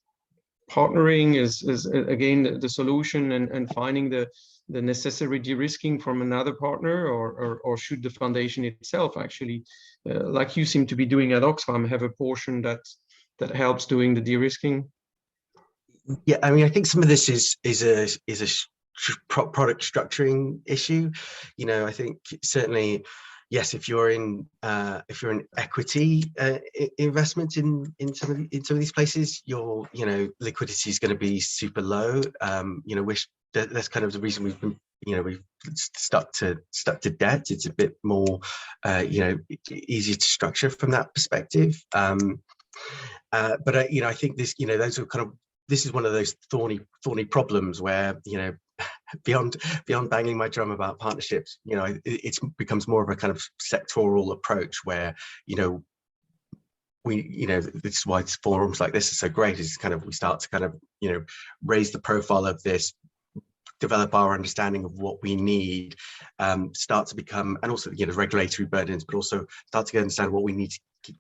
partnering is again the solution, and finding the necessary de-risking from another partner, or should the foundation itself actually, like you seem to be doing at Oxfam, have a portion that helps doing the de-risking? Yeah, I mean, I think some of this is a product structuring issue. You know, I think certainly, yes, if you're in equity investment in some of these places, your liquidity is going to be super low. That's kind of the reason we've been we've stuck to debt. It's a bit more easier to structure from that perspective. But I think this those are kind of, this is one of those thorny problems where, beyond banging my drum about partnerships, it becomes more of a kind of sectoral approach where, this is why forums like this are so great, is kind of, we start to kind of, raise the profile of this, develop our understanding of what we need, start to become, and also, regulatory burdens, but also start to understand what we need to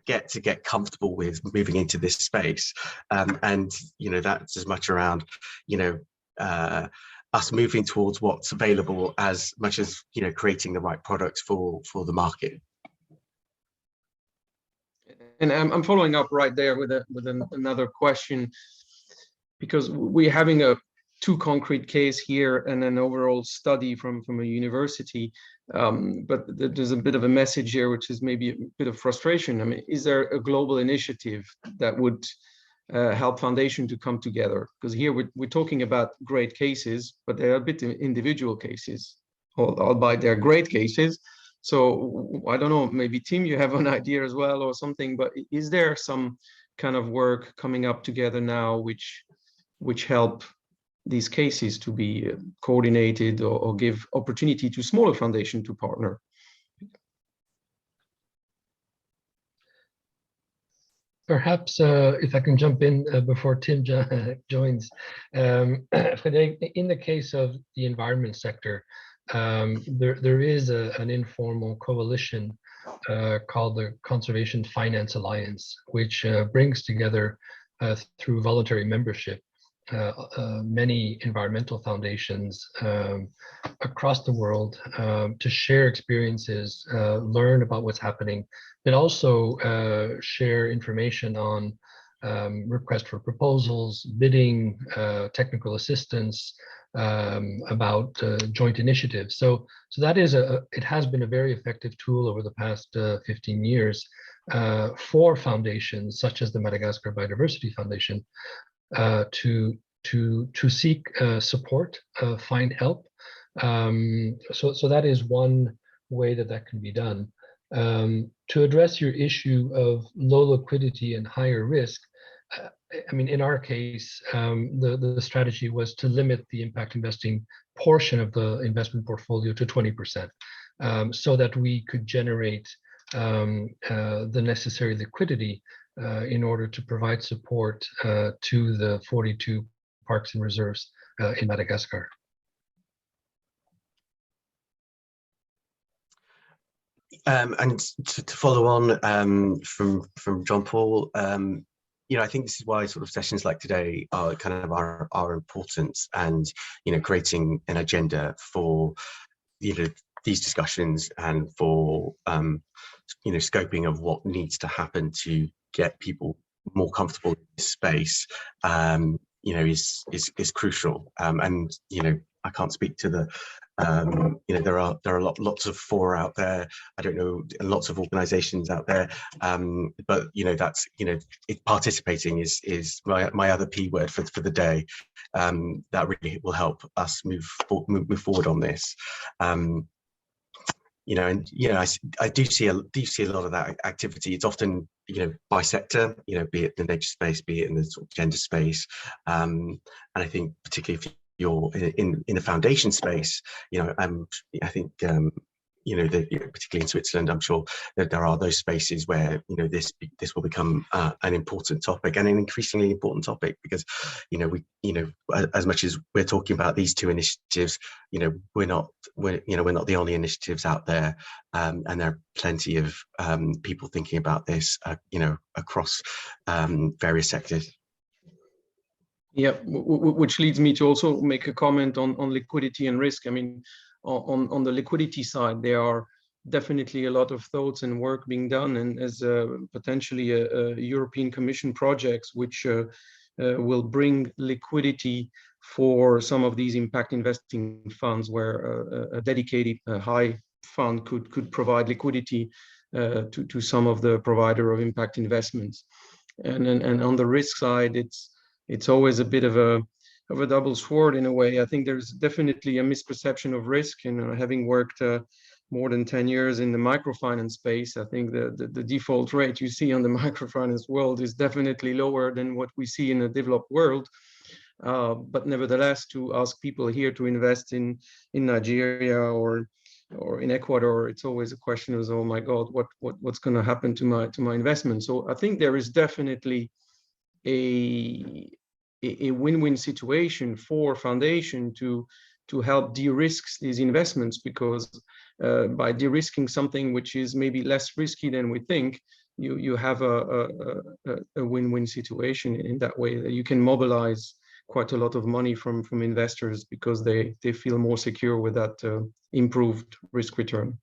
get comfortable with moving into this space, and that's as much around us moving towards what's available as much as creating the right products for the market. And I'm following up right there with another question, because we're having a too concrete case here and an overall study from a university, but there's a bit of a message here, which is maybe a bit of frustration. I mean, is there a global initiative that would help foundation to come together? Because here we're talking about great cases, but they're a bit individual cases, albeit they're great cases. So I don't know, maybe Tim, you have an idea as well or something, but is there some kind of work coming up together now which help these cases to be coordinated, or give opportunity to smaller foundation to partner? Perhaps if I can jump in before Tim joins. Frédéric, in the case of the environment sector, there is an informal coalition called the Conservation Finance Alliance, which brings together through voluntary membership many environmental foundations across the world to share experiences, learn about what's happening, but also share information on request for proposals, bidding, technical assistance, about joint initiatives. So that is it has been a very effective tool over the past 15 years for foundations such as the Madagascar Biodiversity Foundation to seek support, find help. So that is one way that can be done. To address your issue of low liquidity and higher risk, I mean, in our case, the strategy was to limit the impact investing portion of the investment portfolio to 20%, so that we could generate the necessary liquidity in order to provide support to the 42 parks and reserves in Madagascar. And to follow on from John Paul, I think this is why sort of sessions like today are kind of are important, and creating an agenda for these discussions, and for scoping of what needs to happen to get people more comfortable in this space is crucial. And I can't speak to the there are lots of fora out there. I don't know, lots of organizations out there, but that's participating is my other P word for the day. That really will help us move forward on this. I do see a lot of that activity. It's often by sector, be it the nature space, be it in the sort of gender space, and I think particularly if you're in the foundation space, I think particularly in Switzerland, I'm sure that there are those spaces where this will become an important topic, and an increasingly important topic, because as much as we're talking about these two initiatives, we're not the only initiatives out there, and there are plenty of people thinking about this across various sectors. Yeah, which leads me to also make a comment on liquidity and risk. I mean, on the liquidity side, there are definitely a lot of thoughts and work being done, and as potentially a European Commission projects which will bring liquidity for some of these impact investing funds, where a dedicated high fund could provide liquidity to some of the provider of impact investments. And on the risk side, it's always a bit of a double sword in a way. I think there's definitely a misperception of risk. Having worked more than 10 years in the microfinance space, I think the default rate you see on the microfinance world is definitely lower than what we see in the developed world. But nevertheless, to ask people here to invest in Nigeria or in Ecuador, it's always a question of, oh my God, what's going to happen to my investment? So I think there is definitely a win-win situation for foundation to help de-risk these investments, because by de-risking something which is maybe less risky than we think, you have a win-win situation in that way, that you can mobilize quite a lot of money from investors because they feel more secure with that improved risk return.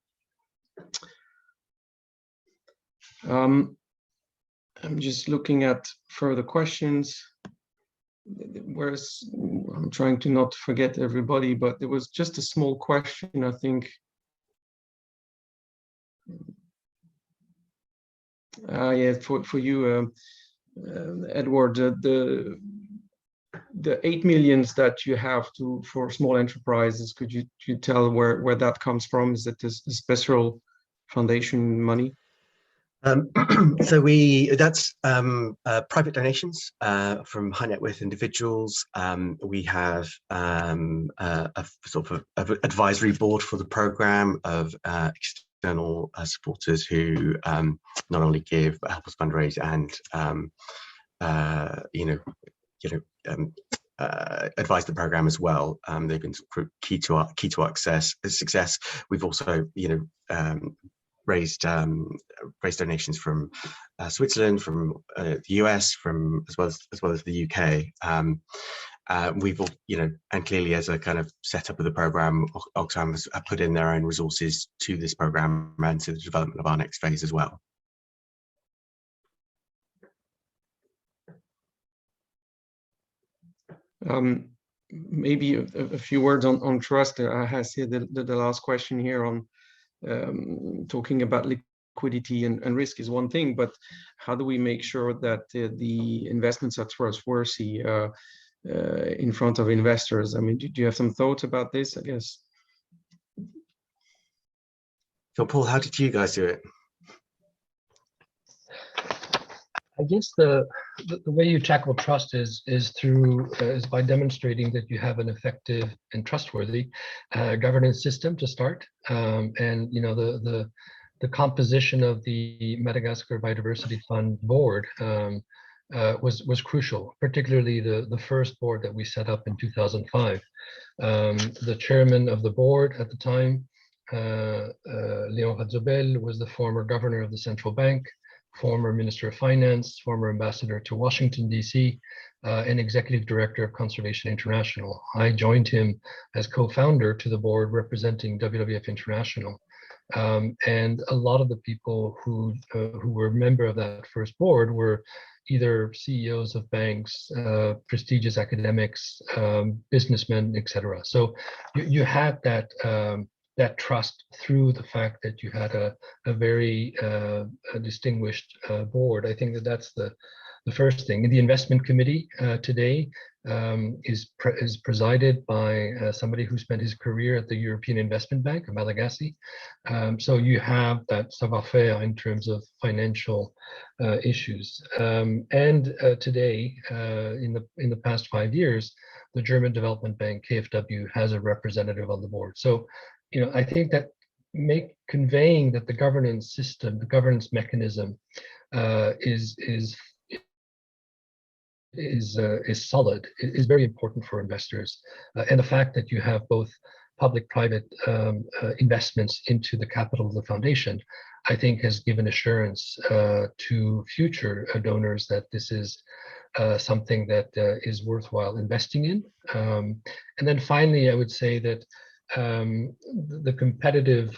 I'm just looking at further questions. Whereas I'm trying to not forget everybody, but there was just a small question, I think. Yeah, for you, Edward, the 8 million that you have for small enterprises, could you tell where that comes from? Is it a special foundation money? So that's private donations from high net worth individuals. We have a sort of advisory board for the program of external supporters who not only give but help us fundraise and advise the program as well. They've been key to our success. We've also raised donations from Switzerland, from the US, as well as the UK. We've all, and clearly as a kind of setup of the program, Oxfam has put in their own resources to this program and to the development of our next phase as well. Maybe a few words on trust. I have here the last question here on talking about liquidity and risk is one thing, but how do we make sure that the investments are trustworthy in front of investors? I mean, do you have some thoughts about this, I guess? So Paul, how did you guys do it? I guess the way you tackle trust is by demonstrating that you have an effective and trustworthy governance system to start, and the composition of the Madagascar Biodiversity Fund board was crucial, particularly the first board that we set up in 2005. The chairman of the board at the time, Léon Radzobel, was the former governor of the central bank, former Minister of Finance, former ambassador to Washington, D.C., and executive director of Conservation International. I joined him as co-founder to the board representing WWF International. And a lot of the people who were a member of that first board were either CEOs of banks, prestigious academics, businessmen, etc. So you had that that trust through the fact that you had a very distinguished board. I think that that's the first thing. The investment committee today is presided by somebody who spent his career at the European Investment Bank of Malagasy. So you have that savoir-faire in terms of financial issues. And today, in the past 5 years, the German Development Bank, KfW, has a representative on the board. So, you know, I think that conveying that the governance system, the governance mechanism is solid is very important for investors, and the fact that you have both public-private investments into the capital of the foundation, I think, has given assurance to future donors that this is something that is worthwhile investing in. And then finally, I would say that the competitive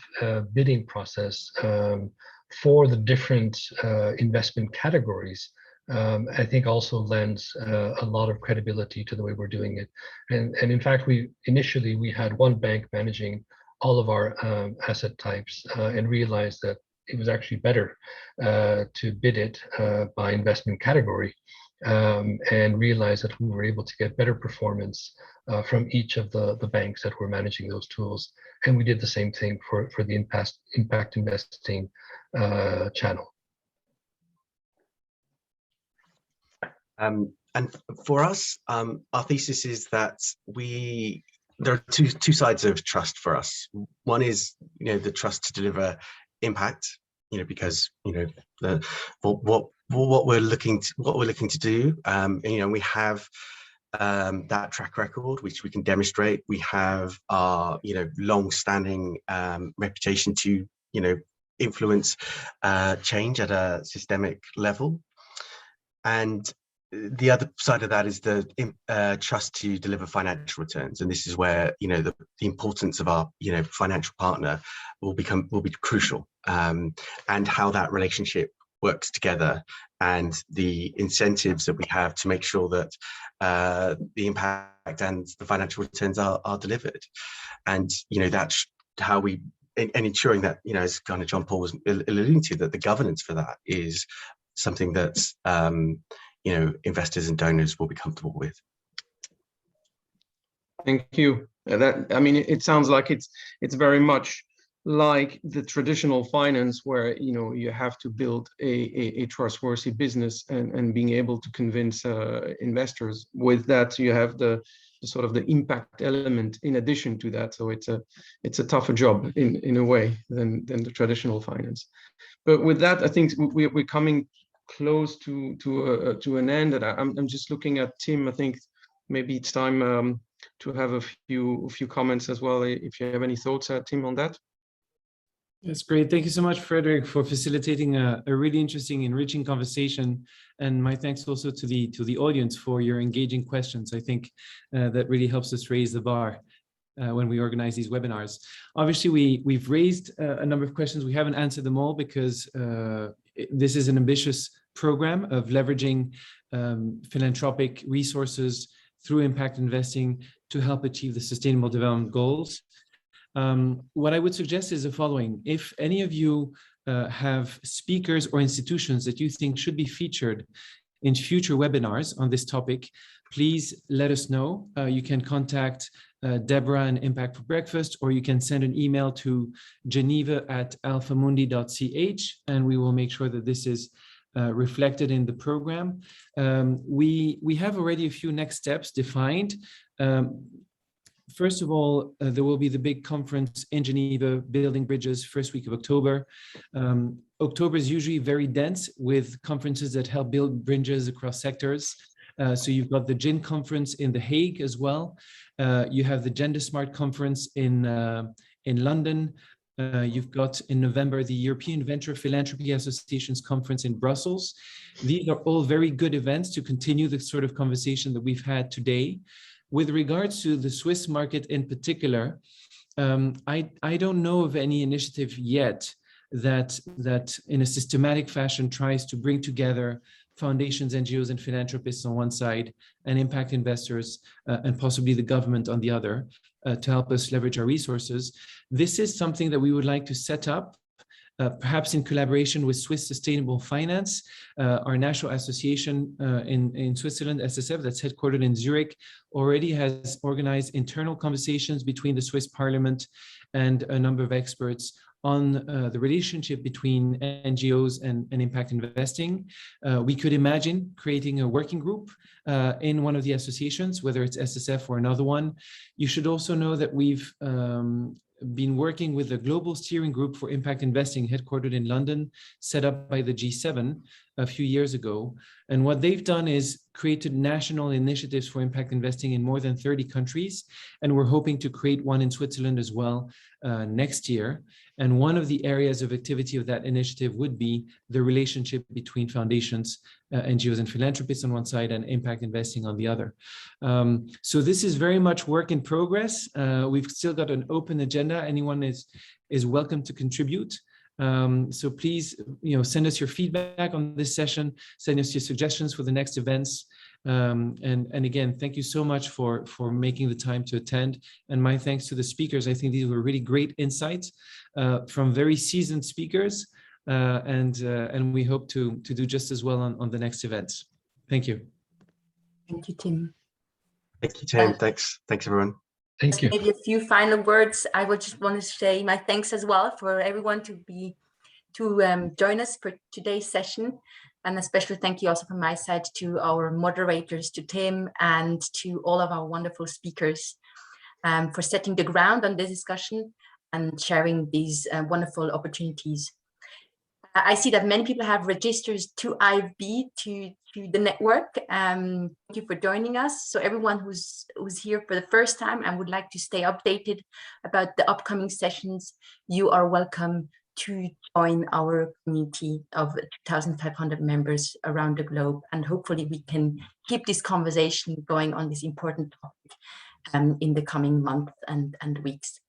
bidding process for the different investment categories, I think, also lends a lot of credibility to the way we're doing it. And in fact, initially we had one bank managing all of our asset types, and realized that it was actually better to bid it by investment category, and realized that we were able to get better performance from each of the banks that were managing those tools. And we did the same thing for the impact investing channel. And for us, our thesis is that there are two sides of trust for us. One is, you know, the trust to deliver impact, you know, because, you know, what we're looking to do, you know, we have that track record which we can demonstrate. We have our, you know, long-standing reputation to, you know, influence change at a systemic level. And the other side of that is the trust to deliver financial returns, and this is where, you know, the importance of our, you know, financial partner will be crucial, and how that relationship works together, and the incentives that we have to make sure that the impact and the financial returns are delivered. And, you know, that's how we, and ensuring that, you know, as kind of John Paul was alluding to, that the governance for that is something that's you know, investors and donors will be comfortable with. Thank you. I mean, it sounds like it's very much like the traditional finance, where, you know, you have to build a trustworthy business and being able to convince investors. With that, you have the sort of the impact element in addition to that. So it's a tougher job in a way than the traditional finance. But with that, I think we're coming close to an end, and I'm just looking at Tim. I think maybe it's time to have a few comments as well, if you have any thoughts, Tim, on that. That's great. Thank you so much, Frederick, for facilitating a really interesting, enriching conversation. And my thanks also to the audience for your engaging questions. I think that really helps us raise the bar when we organize these webinars. Obviously, we've raised a number of questions. We haven't answered them all because this is an ambitious program of leveraging philanthropic resources through impact investing to help achieve the Sustainable Development Goals. What I would suggest is the following. If any of you have speakers or institutions that you think should be featured in future webinars on this topic, please let us know. You can contact Deborah and Impact for Breakfast, or you can send an email to geneva@alphamundi.ch, and we will make sure that this is reflected in the program. We have already a few next steps defined. First of all, there will be the big conference in Geneva, Building Bridges, first week of October. October is usually very dense with conferences that help build bridges across sectors. So you've got the GIN conference in The Hague as well. You have the Gender Smart conference in London. You've got in November the European Venture Philanthropy Association's conference in Brussels. These are all very good events to continue the sort of conversation that we've had today. With regards to the Swiss market in particular, I don't know of any initiative yet that in a systematic fashion tries to bring together foundations, NGOs, and philanthropists on one side, and impact investors and possibly the government on the other, to help us leverage our resources. This is something that we would like to set up, perhaps in collaboration with Swiss Sustainable Finance, our national association in Switzerland, SSF, that's headquartered in Zurich, already has organized internal conversations between the Swiss Parliament and a number of experts on the relationship between NGOs and impact investing. We could imagine creating a working group in one of the associations, whether it's SSF or another one. You should also know that we've been working with the Global Steering Group for Impact Investing, headquartered in London, set up by the G7 a few years ago. And what they've done is created national initiatives for impact investing in more than 30 countries. And we're hoping to create one in Switzerland as well next year. And one of the areas of activity of that initiative would be the relationship between foundations, NGOs and philanthropists on one side, and impact investing on the other. So this is very much work in progress. We've still got an open agenda. Anyone is welcome to contribute. So please, send us your feedback on this session, send us your suggestions for the next events. And again, thank you so much for making the time to attend. And my thanks to the speakers. I think these were really great insights from very seasoned speakers. And we hope to do just as well on the next events. Thank you. Thank you, Tim. Thank you, Tim. Thanks, everyone. Thank you. Maybe a few final words. I would just want to say my thanks as well for everyone to join us for today's session. And a special thank you also from my side to our moderators, to Tim, and to all of our wonderful speakers for setting the ground on this discussion and sharing these wonderful opportunities. I see that many people have registered to IFB, to the network. Thank you for joining us. So everyone who's here for the first time and would like to stay updated about the upcoming sessions, you are welcome to join our community of 2,500 members around the globe. And hopefully we can keep this conversation going on this important topic in the coming months and weeks.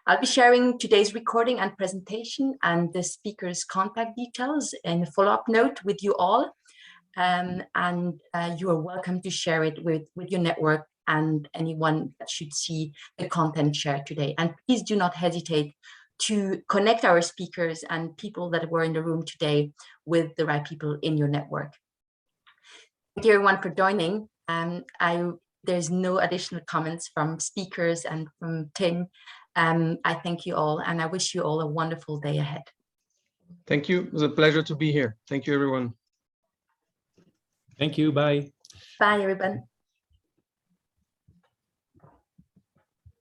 I'll be sharing today's recording and presentation and the speaker's contact details in a follow-up note with you all. And you are welcome to share it with your network and anyone that should see the content shared today. And please do not hesitate to connect our speakers and people that were in the room today with the right people in your network. Thank you everyone for joining. There's no additional comments from speakers and from Tim. I thank you all and I wish you all a wonderful day ahead. Thank you. It was a pleasure to be here. Thank you, everyone. Thank you. Bye. Bye, everyone.